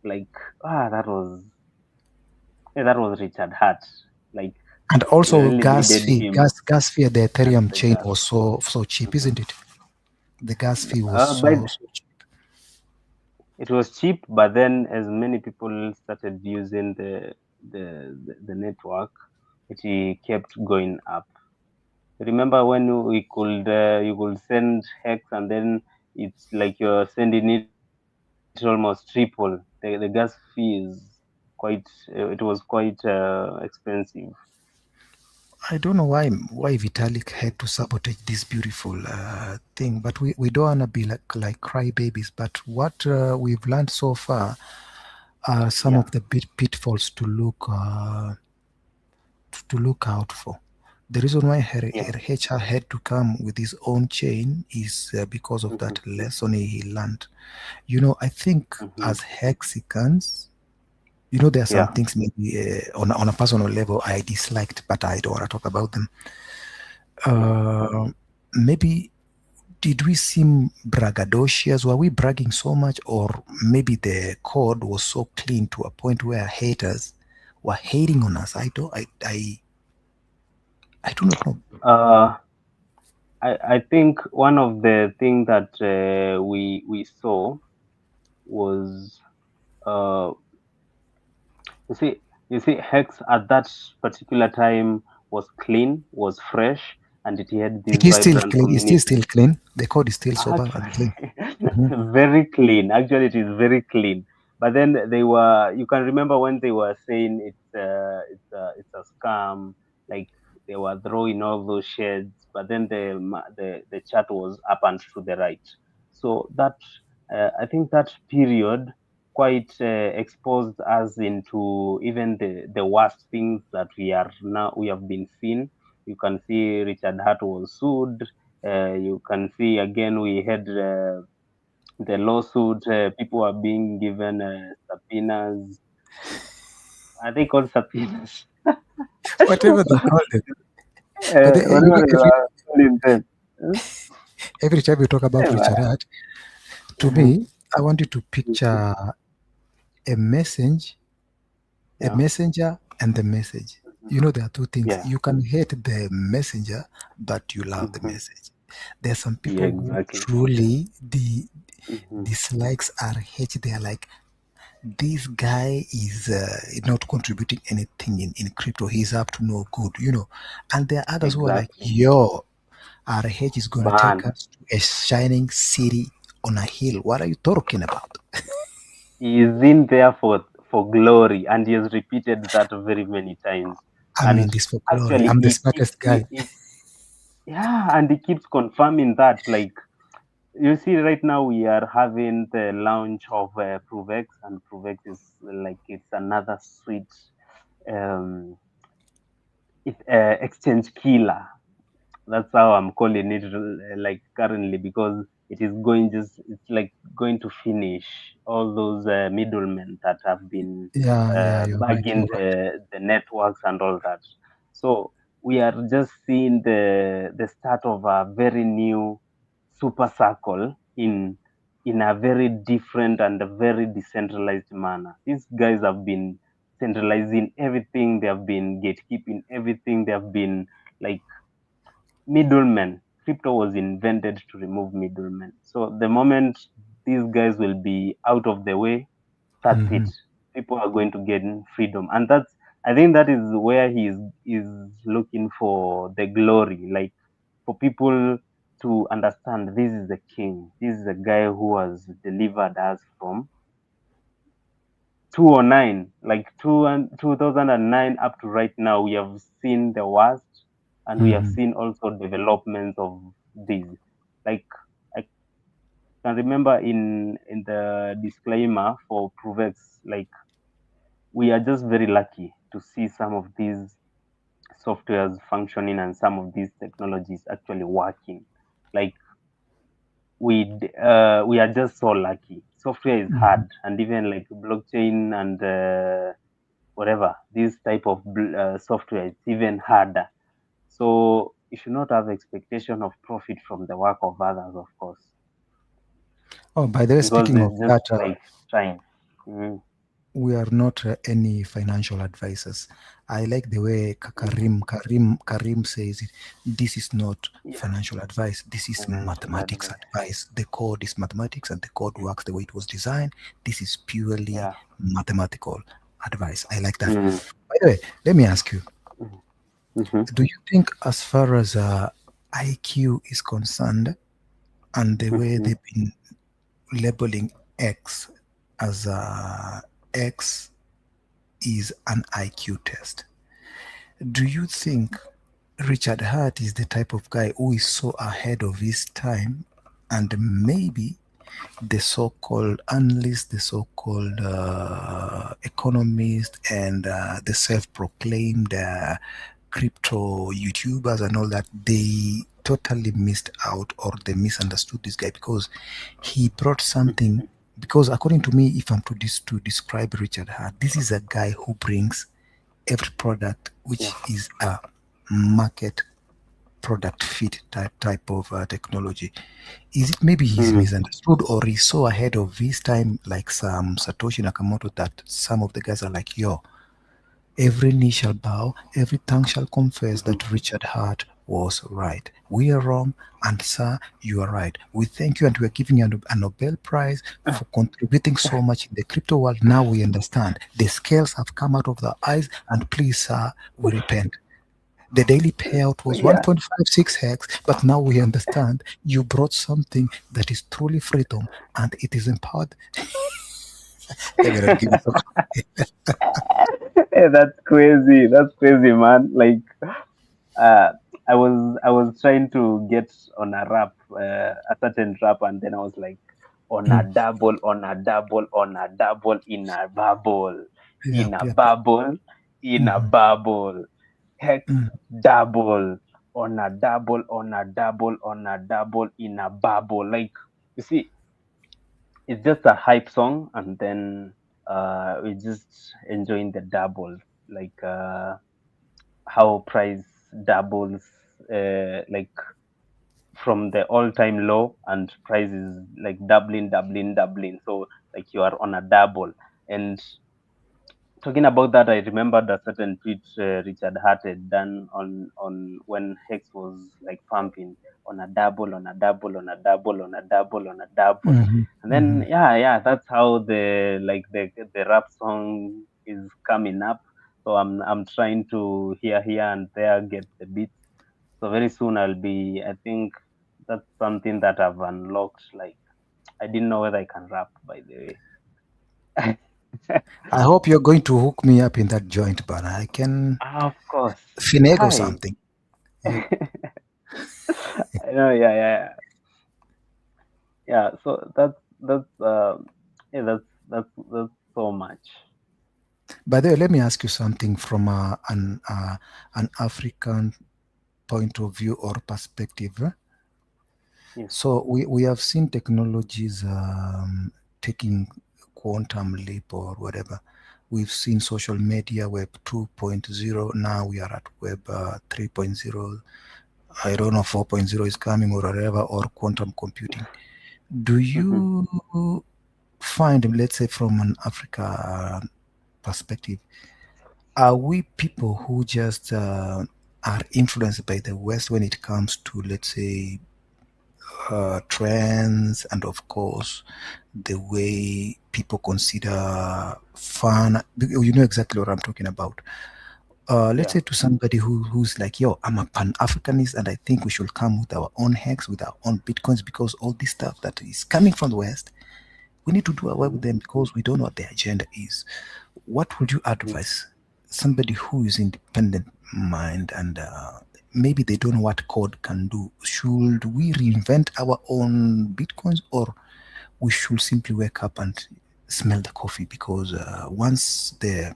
Like, that was Richard Hart. Like, And we also really gas needed fee, him. gas fee at the That's Ethereum the chain gas. was so cheap, Mhm. isn't it? The gas fee was But so cheap. it was cheap. But then, as many people started using the network, it kept going up. Remember when you could send hex, and then it's like you're sending it almost triple. The gas fee is quite. It was quite expensive. I don't know why Vitalik had to sabotage this beautiful thing, but we don't wanna be like crybabies. But what we've learned so far are some Yeah. of the pitfalls to look out for. The reason why Yeah. HR had to come with his own chain is because of Mm-hmm. that lesson he learned. I think Mm-hmm. as Hexicans, there are some Yeah. things maybe on a personal level I disliked, but I don't want to talk about them. Yeah. Maybe did we seem braggadocious? Were we bragging so much, or maybe the code was so clean to a point where haters were hating on us? I do not know. Uh, I think one of the things that we saw was uh, you see you see Hex at that particular time was clean, was fresh, and it had this It is still vibrant clean. It's still community. clean. The code is still sober and Actually, clean. Mhm. very clean. Actually, it is very clean. But then they were. You can remember when they were saying it's a scam. Like they were throwing all those shades. But then the chart was up and to the right. So that I think that period quite exposed us into even the worst things that we have been seeing. You can see Richard Hart was sued. You can see again we had the lawsuit. People are being given subpoenas. Are they called subpoenas? Whatever they call them. But Whatever you are calling them. every time we talk about Richard Hart, to Uh-huh. me, I want you to picture a message, a Yeah. messenger, and the message. There are two things. Yeah. You can hate the messenger, but you love the Hmm. message. There are some Yeah. people who Exactly. truly the Hmm. dislikes are hate. They are like, this guy is not contributing anything in crypto. He's up to no good. And there are others who are like, Exactly. yo, RH is gonna take Man, us to a shining city on a hill. What are you talking about? he is in there for glory, and he has repeated that very many times. I'm in And this for glory. actually, I'm the smartest guy. yeah, and he keeps confirming that. Like you see, right now we are having the launch of Provex, and Provex is like it's another sweet um, exchange killer. That's how I'm calling it like currently, because it is going just it's like going to finish all those middlemen that have been Yeah, you're right. You're bagging right. the networks and all that. So we are just seeing the start of a very new super circle in a very different and a very decentralized manner. These guys have been centralizing everything, they have been gatekeeping everything, they have been like middlemen. Crypto was invented to remove middlemen. So the moment these guys will be out of the way, that's it. Hmm. People are going to gain freedom, and that's I think that is where he is looking for the glory, like for people to understand this is the king, this is the guy who has delivered us from 209, like 2009 up to right now. We have seen the worst, and we have Hmm. seen also developments of these. Like I can remember in the disclaimer for Provex, like we are just very lucky to see some of these softwares functioning and some of these technologies actually working. Like we are just so lucky. Software is Hmm. hard, and even like blockchain and whatever this type of software, it's even harder. So you should not have expectation of profit from the work of others, of course, Oh, by the way, because speaking of it's just that, like trying. Mm, we are not any financial advisors. I like the way mm, Karim says it. This is not yeah, financial advice. This is financial mathematics advice. advice. The code is mathematics, and the code works the way it was designed. This is purely Yeah. mathematical advice. I like that. Mm, By the way, let me ask you: mm, mm-hmm, do you think, as far as IQ is concerned, and the way mm-hmm. they've been labeling X as X is an IQ test. Do you think Richard Hart is the type of guy who is so ahead of his time, and maybe the so-called analysts, the so-called economists, and the self-proclaimed crypto YouTubers and all that, they totally missed out or they misunderstood this guy because he brought something. Because according to me, if I'm to describe Richard Hart, this is a guy who brings every product which Yeah. is a market product fit type of technology. Is it maybe he's Mm. misunderstood or he's so ahead of his time, like some Satoshi Nakamoto, that some of the guys are like, yo, every knee shall bow, every tongue shall confess Mhm. that Richard Hart was right. We are wrong, and sir, you are right. We thank you, and we are giving you a Nobel Prize for contributing so much in the crypto world. Now we understand. The scales have come out of the eyes, and please, sir, we repent. The daily payout was Yeah. 1.56 hex, but now we understand you brought something that is truly freedom and it is empowered. Let me not give you some. Hey, that's crazy. That's crazy, man. Like, uh, I was trying to get on a rap, a certain rap, and then I was like, on a Mm, double, on a double, on a double, in yep, a yep. bubble, in a Mhm, bubble, hex mm. double, on a double, on a double, on a double, in a bubble. Like, you see, it's just a hype song, and then we just enjoying the double, like how price doubles, like from the all-time low, and price is like doubling, doubling, doubling. So like you are on a double. And talking about that, I remembered a certain tweet Richard Hart had done on when Hex was like pumping on a double, on a double, on a double, on a double, on a double. Mhm, And then mhm. yeah, that's how the rap song is coming up. So I'm trying to here and there get the beats. So very soon I'll be. I think that's something that I've unlocked. Like I didn't know whether I can rap, by the way. I hope you're going to hook me up in that joint, but I can Of course. finagle Hi. something. Yep. I know, yeah, yeah, yeah. So yeah, that's so much. By the way, let me ask you something from an African point of view or perspective. Yes. So we have seen technologies taking quantum leap or whatever. We've seen social media web 2.0. Now we are at web 3.0. I don't know 4.0 is coming or whatever, or quantum computing. Do Mm-hmm. you find, let's say from an Africa perspective, are we people who just are influenced by the West when it comes to, let's say, trends, and of course the way people consider fun? You know exactly what I'm talking about. Let's Yeah. say to somebody who's like, yo, I'm a pan-Africanist and I think we should come with our own hex, with our own bitcoins, because all this stuff that is coming from the West, we need to do away Mm-hmm. with them because we don't know what their agenda is. What would you Mm-hmm. advise somebody who is independent mind and maybe they don't know what code can do? Should we reinvent our own bitcoins, or we should simply wake up and smell the coffee? Because once the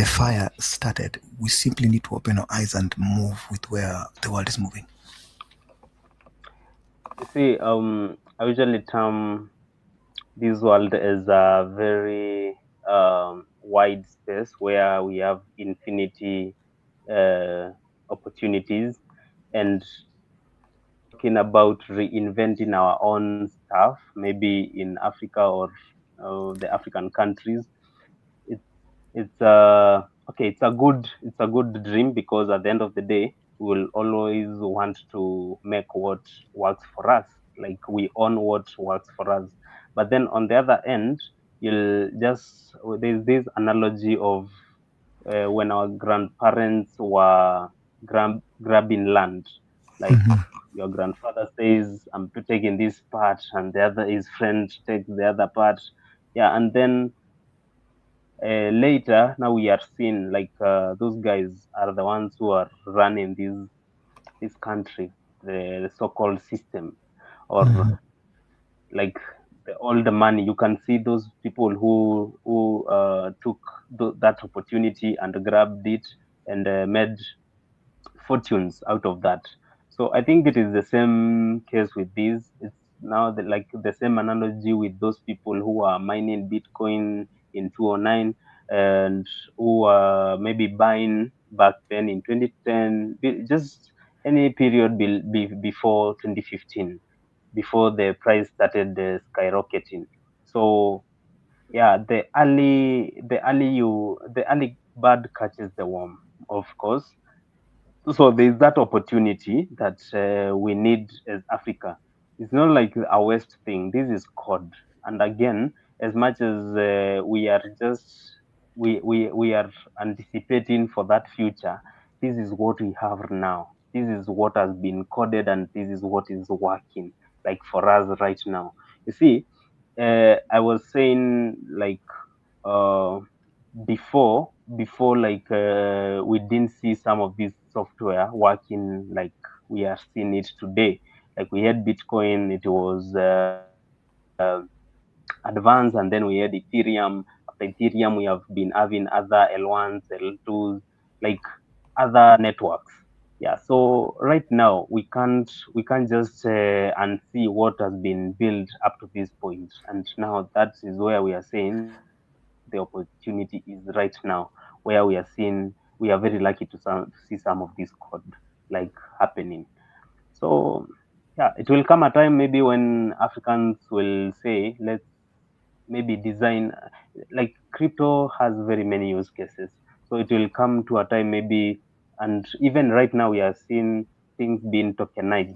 fire started, we simply need to open our eyes and move with where the world is moving. You see, I usually term this world as a very wide space where we have infinity uh, opportunities, and talking about reinventing our own stuff, maybe in Africa or the African countries. It's okay. It's a good dream, because at the end of the day, we will always want to make what works for us. Like we own what works for us. But then on the other end, you'll just there's this analogy of when our grandparents were grabbing land, like Mhm. your grandfather says, I'm taking this part, and the other his friend takes the other part. Yeah, and then later, now we are seeing like those guys are the ones who are running this country, the so-called system, or Mhm. like all the money. You can see those people who took that opportunity and grabbed it and made fortunes out of that. So I think it is the same case with this. It's now like the same analogy with those people who are mining Bitcoin in 2009 and who are maybe buying back then in 2010, just any period before 2015, before the price started skyrocketing. So yeah, the early bird catches the worm, of course. So there's that opportunity that we need as Africa. It's not like a West thing. This is code. And again, as much as we are just we are anticipating for that future, this is what we have now. This is what has been coded, and this is what is working like for us right now. You see, I was saying like uh, before like we didn't see some of this software working like we are seeing it today. Like we had Bitcoin, it was advanced, and then we had Ethereum. After Ethereum, we have been having other L1s, L2s, like other networks. Yeah, so right now we can't just unsee what has been built up to this point, and now that is where we are saying the opportunity is right now, where we are seeing we are very lucky to see some of this code like happening. So yeah, it will come a time maybe when Africans will say, let's maybe design like crypto has very many use cases. So it will come to a time maybe, and even right now we are seeing things being tokenized.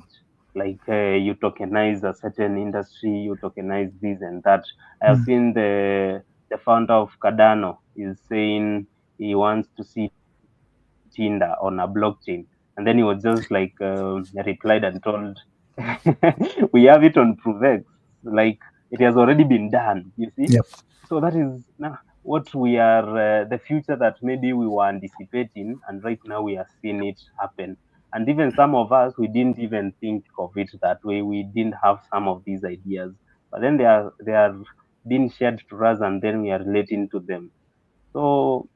Like you tokenize a certain industry, you tokenize this and that. I have Mm. seen the founder of Cardano is saying he wants to see Tinder on a blockchain, and then he was just like replied and told, "We have it on ProVex, like it has already been done." You see, Yep. so that is now what we are the future that maybe we were anticipating, and right now we are seeing it happen. And even some of us, we didn't even think of it that way. We didn't have some of these ideas, but then they are being shared to us, and then we are relating to them. So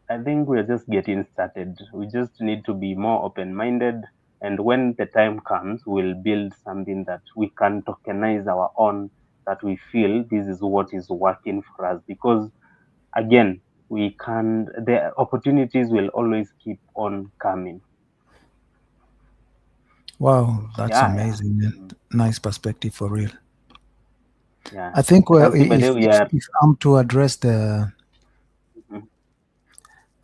I think we're just getting started. We just need to be more open minded. And when the time comes, we'll build something that we can tokenize our own, that we feel this is what is working for us. Because again, the opportunities will always keep on coming. Wow, that's Yeah, yeah. amazing, man. Mm, Nice perspective for real. yeah. I think I well, can see by the way we are. if I'm to address the, Mhm,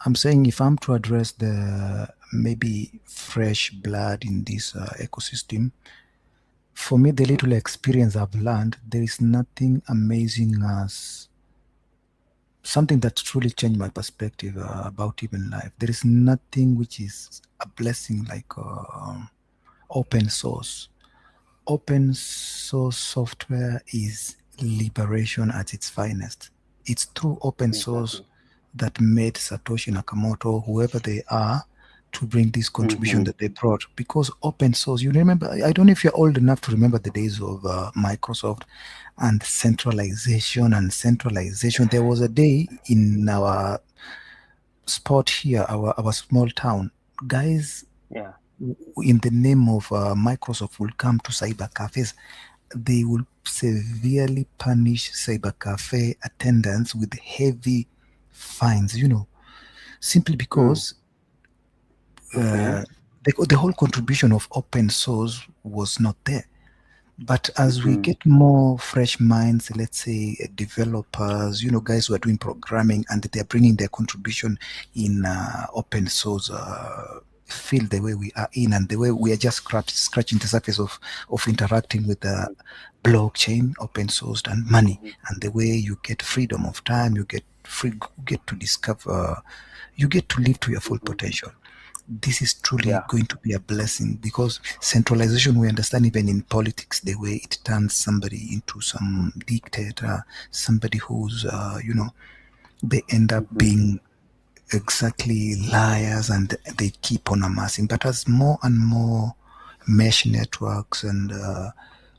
I'm saying if I'm to address the maybe fresh blood in this ecosystem, for me, the mhm, little experience I've learned, there is nothing amazing as something that truly changed my perspective about even life. There is nothing which is a blessing like open source. Open source software is liberation at its finest. It's through open source exactly. that made Satoshi Nakamoto, whoever they are, to bring this contribution Hmm. that they brought. Because open source, you remember, I don't know if you're old enough to remember the days of Microsoft and centralization. There was a day in our spot here, our small town, guys Yeah. in the name of Microsoft will come to cyber cafes. They will severely punish cyber cafe attendants with heavy fines, simply Mm. because Okay. the whole contribution of open source was not there. But as we Hmm. get more fresh minds, let's say developers, guys who are doing programming and they're bringing their contribution in open source field, the way we are in and the way we are just scratching the surface of interacting with the blockchain, open sourced and money, Hmm. and the way you get freedom of time, you get to discover, you get to live to your full Hmm. potential. This is truly Yeah. going to be a blessing because centralization, we understand even in politics, the way it turns somebody into some dictator, somebody who's, they end up Mhm. being exactly liars, and they keep on amassing. But as more and more mesh networks and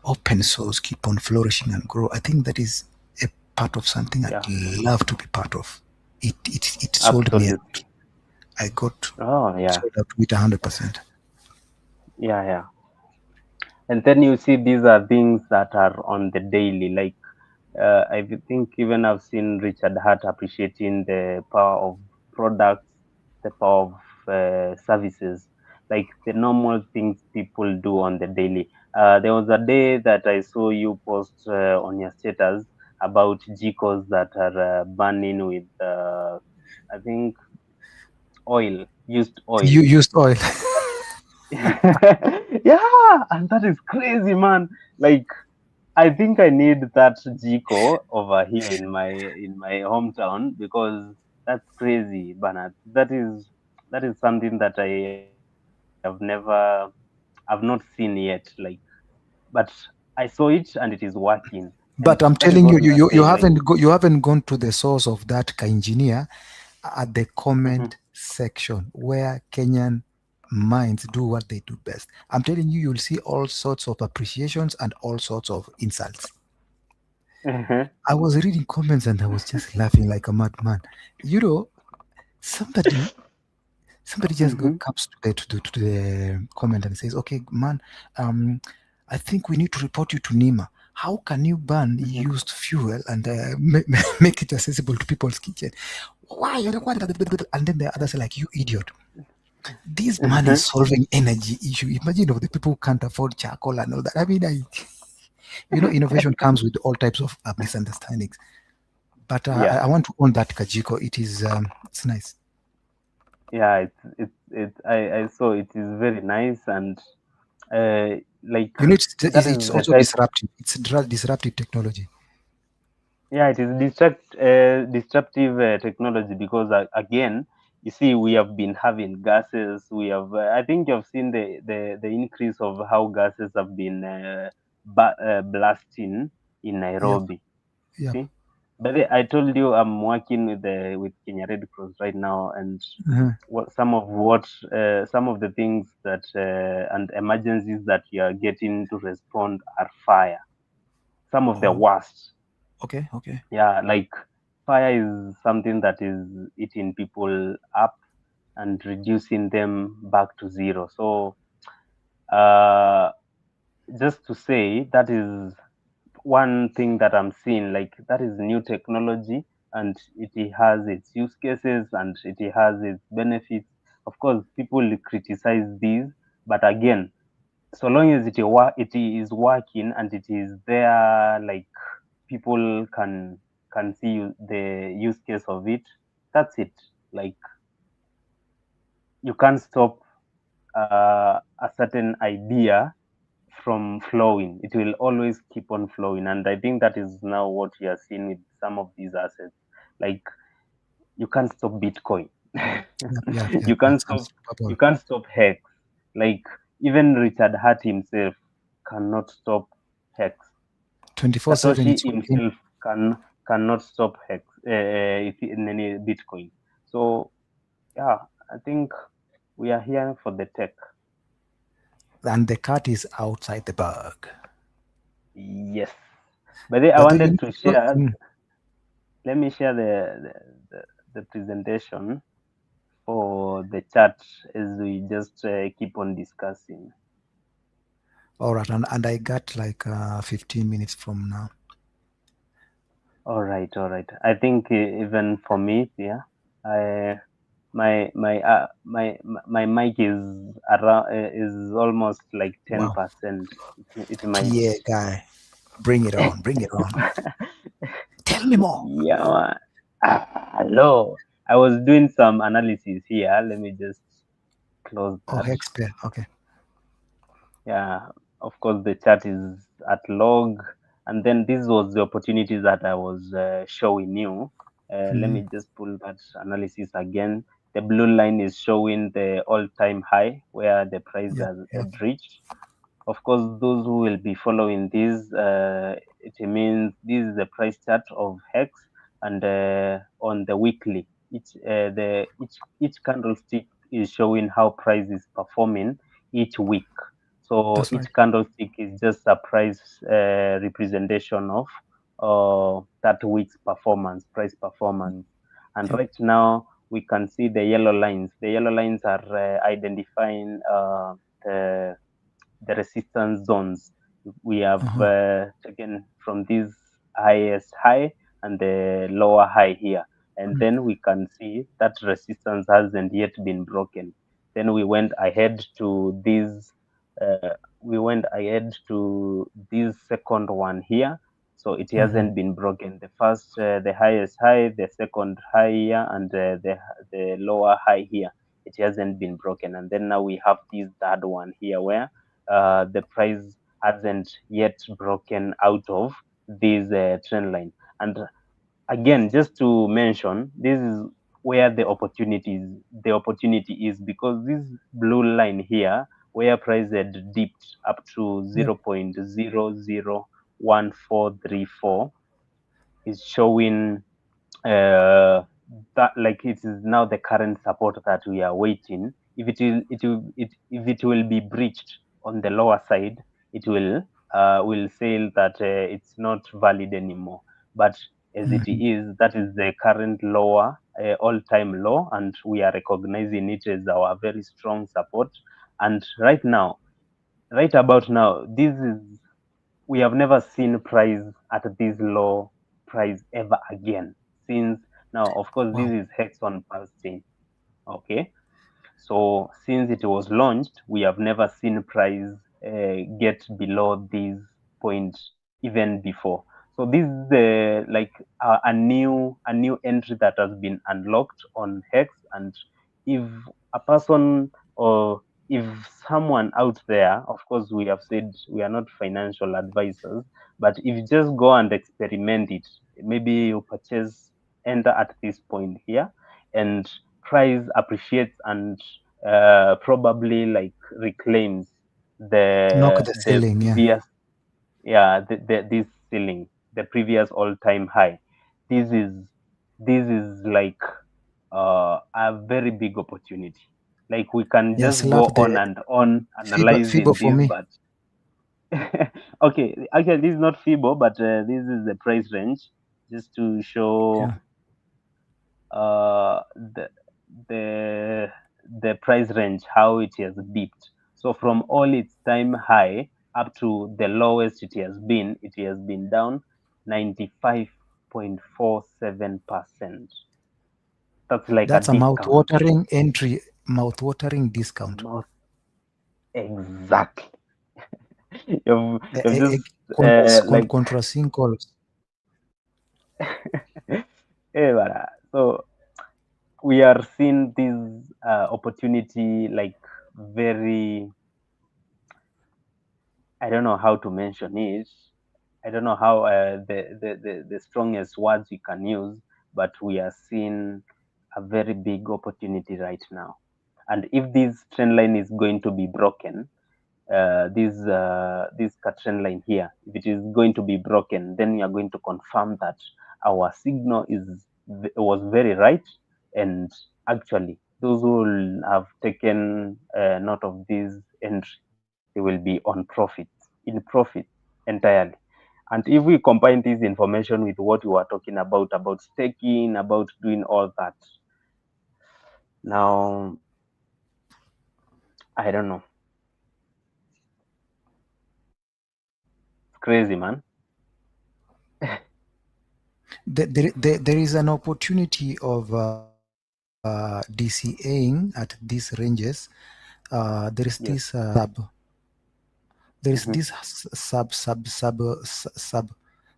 open source keep on flourishing and grow, I think that is a part of something I'd Yeah, love to be part of. It sold me out. absolutely. I got Oh, yeah, sold out with 100%. yeah, yeah. And then you see these are things that are on the daily. Like I think even I've seen Richard Hart appreciating the power of products, the power of services, like the normal things people do on the daily. There was a day that I saw you post on your status about Jikos that are burning with, I think, oil, used You oil. used oil. Yeah, and that is crazy, man. Like I think I need that Jiko over here in my hometown because that's crazy, Bernard. That is something that I've not seen yet. Like, but I saw it and it is working, and But I'm that is telling what you, we are you saying. Like, you haven't gone to the source of that engineer at the mhm, comment section where Kenyan minds do what they do best. I'm telling you, you'll see all sorts of appreciations and all sorts of insults. mhm, I was reading comments and I was just laughing like a madman. You know, somebody somebody just mhm, comes to the comment and says, "Okay, man, um, I think we need to report you to NEMA. How can you ban mhm, used fuel and make it accessible to people's kitchen? Why? You don't want it?" And then the others are like, "You idiot! This man is mhm. solving energy issue. Imagine of the people who can't afford charcoal and all that. I mean, innovation comes with all types of misunderstandings. But Yeah, I want to own that Kajiko. It's nice. yeah. I saw it is very nice and like that It's is the also type. disruptive. It's disruptive technology. Yeah, it is disruptive technology because again, you see, we have been having gases. We have, I think, you've seen the increase of how gases have been blasting in Yep, Nairobi. yep. See, but I told you I'm working with Kenya Red Cross right now, and Uh-huh. some of the things that and emergencies that you are getting to respond are fire. Some of the Oh, worst. okay, okay. Yeah, like fire is something that is eating people up and reducing them back to zero. So uh just to say that is one thing that I'm seeing, like that is new technology, and it has its use cases and it has its benefits. Of course, people criticize these, but again, so long as it is working and it is there, like people can see the use case of it. That's it. Like you can't stop a certain idea from flowing. It will always keep on flowing, and I think that is now what we are seeing with some of these assets. Like you can't stop Bitcoin. Yep, yep, yep. you can't It's stop. unstoppable. You can't stop Hex. Like even Richard Hart himself cannot stop Hex. 24/7, Satoshi it's working. himself cannot stop Hex in any Bitcoin. So yeah, I think we are here for the tech. And the cat is outside the bag. Yes. But then I But wanted to share. mm, Let me share the presentation for the chat as we just keep on discussing. all right, and I got like 15 minutes from now. All right, all right. I think even for me, yeah, I my mic is around is almost like ten Wow. percent. It might. Yeah, guy. Bring it on. Bring it on. Tell me more. Yeah. Hello. I was doing some analysis here. Let me just close Oh, that. expert. Okay. Yeah. Of course, the chat is at log, and then this was the opportunities that I was showing you. Let Mm, me just pull that analysis again. The blue line is showing the all-time high where the price yep, has yep. had reached. Of course, those who will be following this, it means this is the price chart of Hex. and on the weekly, each candlestick is showing how price is performing each week. So That's right. each candlestick is just a price representation of that week's performance, price performance. And Yep. right now we can see the yellow lines. The yellow lines are identifying the the resistance zones. We have Uh-huh. taken from this highest high and the lower high here, and Mm. then we can see that resistance hasn't yet been broken. Then we went ahead to this. We went ahead to this second one here, so it Mhm. hasn't been broken. The first, the highest high, the second high here, and the lower high here. It hasn't been broken, and then now we have this third one here where the price hasn't yet broken out of this trend line. And again, just to mention, this is where the opportunity is, because this blue line here, where price had dipped up to Yep. 0.001434, is showing uh, that like it is now the current support that we are waiting. If it will be breached on the lower side, it will say that it's not valid anymore. But as it Mhm. is, that is the current lower, all-time low, and we are recognizing it as our very strong support. And right about now, this is we have never seen price at this low price ever again since. Now of course this Wow. is Hexon Pulse chain. Okay, so since it was launched, we have never seen price get below this point even before. So this is like a new entry that has been unlocked on Hex. And if a person, or if someone out there, of course we have said we are not financial advisors, but if you just go and experiment it, maybe you enter at this point here, and price appreciates and probably like reclaims Knock the the ceiling. Yeah. previous, yeah, this ceiling, the previous all-time high. This is like a very big opportunity. Like we can Yeah. just Slap go the on and on Fibo analyzing for this, me. but okay, actually this is not FIBO, but this is the price range, just to show Yeah. uh, the the the price range, how it has dipped. So from all its time high up to the lowest it has been down 95.47%. That's like a That's a discount. mouth-watering entry, mouth-watering discount. Not exactly. you've, E- you've e- just e- like contrasynchronous. so we are seeing this opportunity like very, I don't know how to mention it. I don't know how the strongest words we can use, but we are seeing a very big opportunity right now. And if this trend line is going to be broken, this trend line here, if it is going to be broken, then we are going to confirm that our signal was very right. And actually, those who will have taken note of this entry, they will be on profit, in profit entirely. And if we combine this information with what we were talking about staking, about doing all that, now I don't know, it's crazy, man. There is an opportunity of DCAing at these ranges. There is this Yes. there is Hmm. this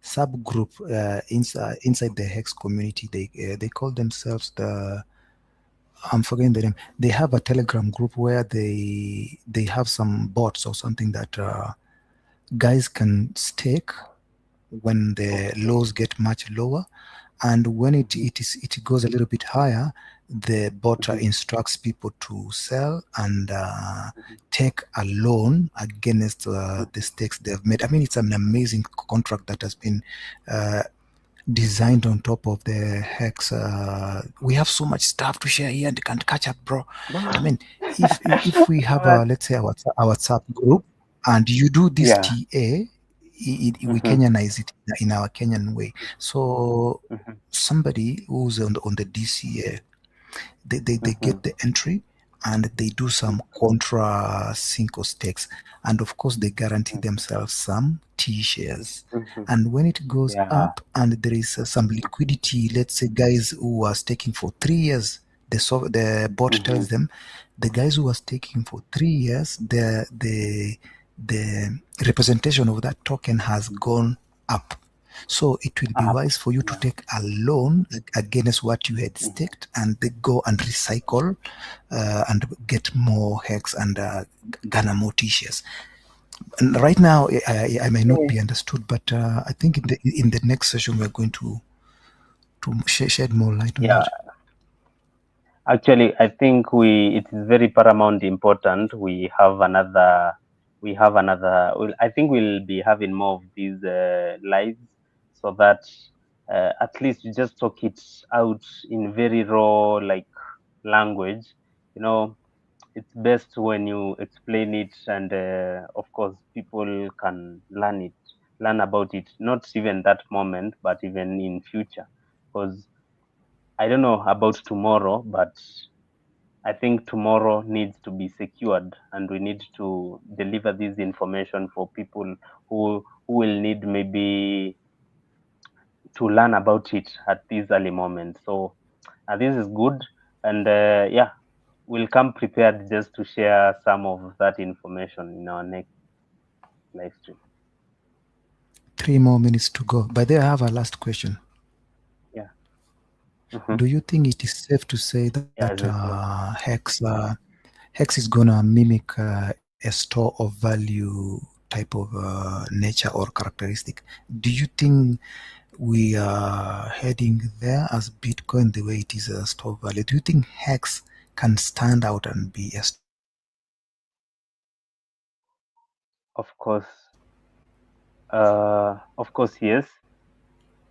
subgroup inside the Hex community. They call themselves the, I'm forgetting the name. They have a Telegram group where they have some bots or something that guys can stake when the Okay. lows get much lower, and when Hmm. it goes a little bit higher, the bot Hmm. instructs people to sell and Hmm. take a loan against the Hmm. stakes they've made. I mean, it's an amazing contract that has been uh, designed on top of the hex. We have so much stuff to share here and can't catch up, bro. I mean, if we have But let's say our WhatsApp group and you do this yeah. TA, we Mm-hmm. Kenyanize it in our Kenyan way. So Mm-hmm. somebody who's on the DCA, they Mm-hmm. get the entry and they do some contra cinco stakes, and of course they guarantee themselves some T shares. Mm-hmm. And when it goes Yeah. up and there is some liquidity, let's say guys who are staking for 3 years, the bot Mm-hmm. tells them the guys who are staking for 3 years, the representation of that token has gone up. So it will be Up. wise for you to Yeah. take a loan against what you had Mm-hmm. staked and they go and recycle and get more hex and garner more T-shares. And right now, I may not Okay. be understood, but I think in the next session we're going to shed more light on Yeah. that. Actually, I think it is very paramount important. We have another. Well, I think we'll be having more of these lives, so that at least you just talk it out in very raw like language. You know, it's best when you explain it, and of course, people can learn about it. Not even that moment, but even in future, because I don't know about tomorrow, but I think tomorrow needs to be secured, and we need to deliver this information for people who will need maybe to learn about it at this early moment. So this is good, and yeah, we'll come prepared just to share some of that information in our next live stream. 3 more minutes to go. But there I have a last question. Yeah. Hmm. Do you think it is safe to say that Yeah, as I said. Hex is gonna mimic a store of value type of nature or characteristic? Do you think we are heading there as Bitcoin the way it is a store of value? Do you think Hex can stand out and be a store of value? Of course, yes.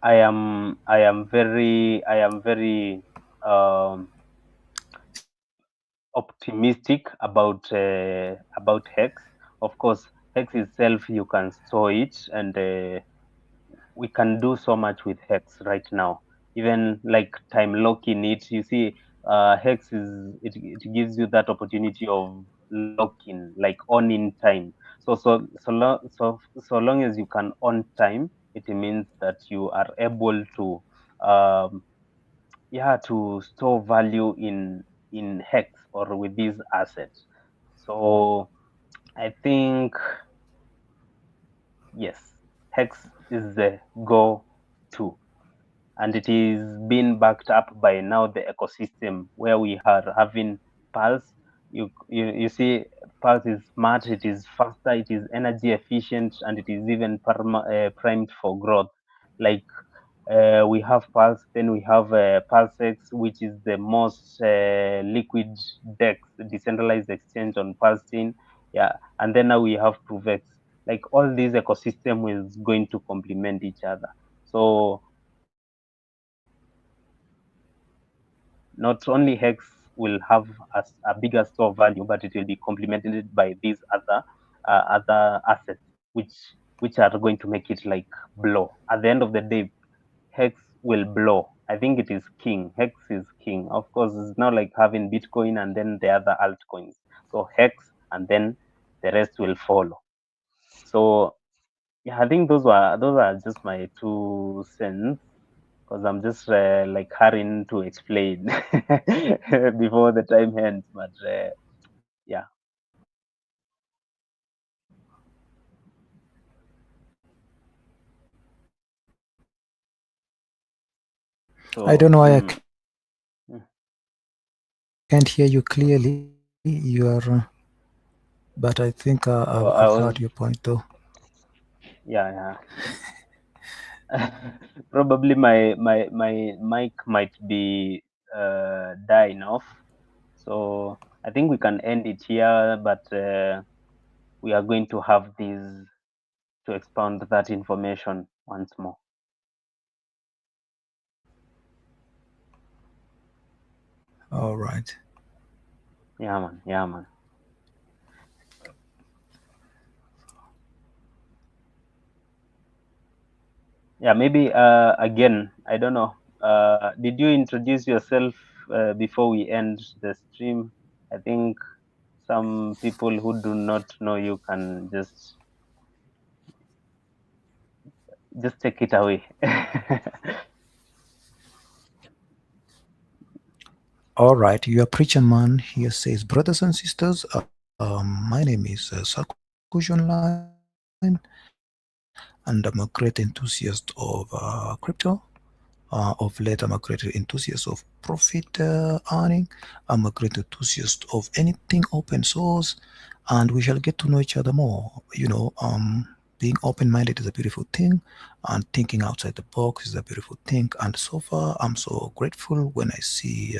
I am very um, optimistic about Hex. Of course, Hex itself you can store it, and we can do so much with Hex right now. Even like time locking it, you see, Hex it gives you that opportunity of locking, like on in time. So long as you can on time, it means that you are able to um, to store value in Hex or with these assets. So I think yes, Hex is the go to, and it is being backed up by now the ecosystem where we are having Pulse. You see, Pulse is smart, it is faster, it is energy efficient, and it is even primed for growth. Like we have Pulse, then we have PulseX, which is the most liquid DEX, decentralized exchange on Pulse chain. Yeah, and then now we have ProveX. Like all these ecosystem is going to complement each other. So not only Hex will have a bigger store value, but it will be complemented by these other assets, which are going to make it like blow. At the end of the day, Hex will blow. I think it is king. Hex is king. Of course, it's not like having Bitcoin and then the other altcoins. So Hex and then the rest will follow. So yeah, I think those are just my 2 cents, because I'm just like hurrying to explain before the time ends. But yeah, I so don't know why I can't hear you clearly. But I think so I I've was heard your point though. yeah. Probably my mic might be dying off. So I think we can end it here, but we are going to have these to expound that information once more. All right. Yeah, man. Yeah, man. Yeah, maybe again, I don't know. Did you introduce yourself before we end the stream? I think some people who do not know you can just take it away. All right. Your preacher man here says, brothers and sisters, my name is Sarkush Online, and I'm a great enthusiast of crypto. Of late, I'm a great enthusiast of profit earning. I'm a great enthusiast of anything open source, and we shall get to know each other more. Being open-minded is a beautiful thing, and thinking outside the box is a beautiful thing. And so far, I'm so grateful when I see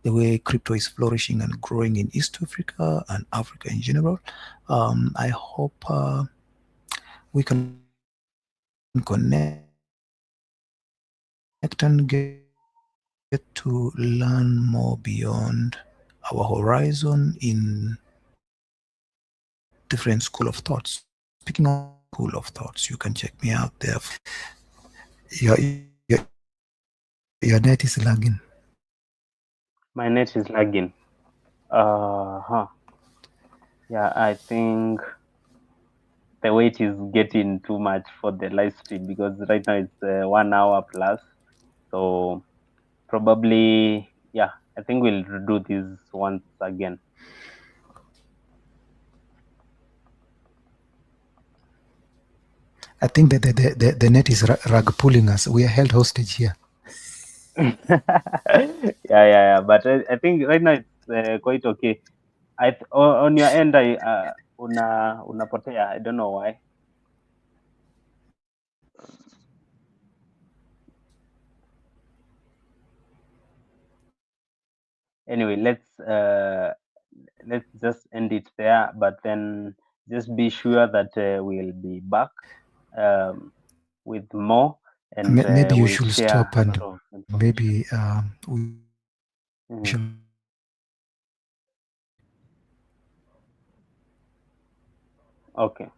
the way crypto is flourishing and growing in East Africa and Africa in general. I hope we can connect and get to learn more beyond our horizon in different school of thoughts. Speaking of different school of thoughts, you can check me out there. Your net is lagging. My net is lagging. Huh. Yeah, I think the wait is getting too much for the live stream because right now it's 1 hour plus. So probably, yeah, I think we'll do this once again. I think that the net is rug pulling us. We are held hostage here. Yeah. But I think right now it's quite okay. On your end, unapotea. I don't know why. Anyway, let's just end it there. But then just be sure that we'll be back um, with more, and Maybe you we'll should share stop a and lot of information. maybe we shall Mhm. Okay.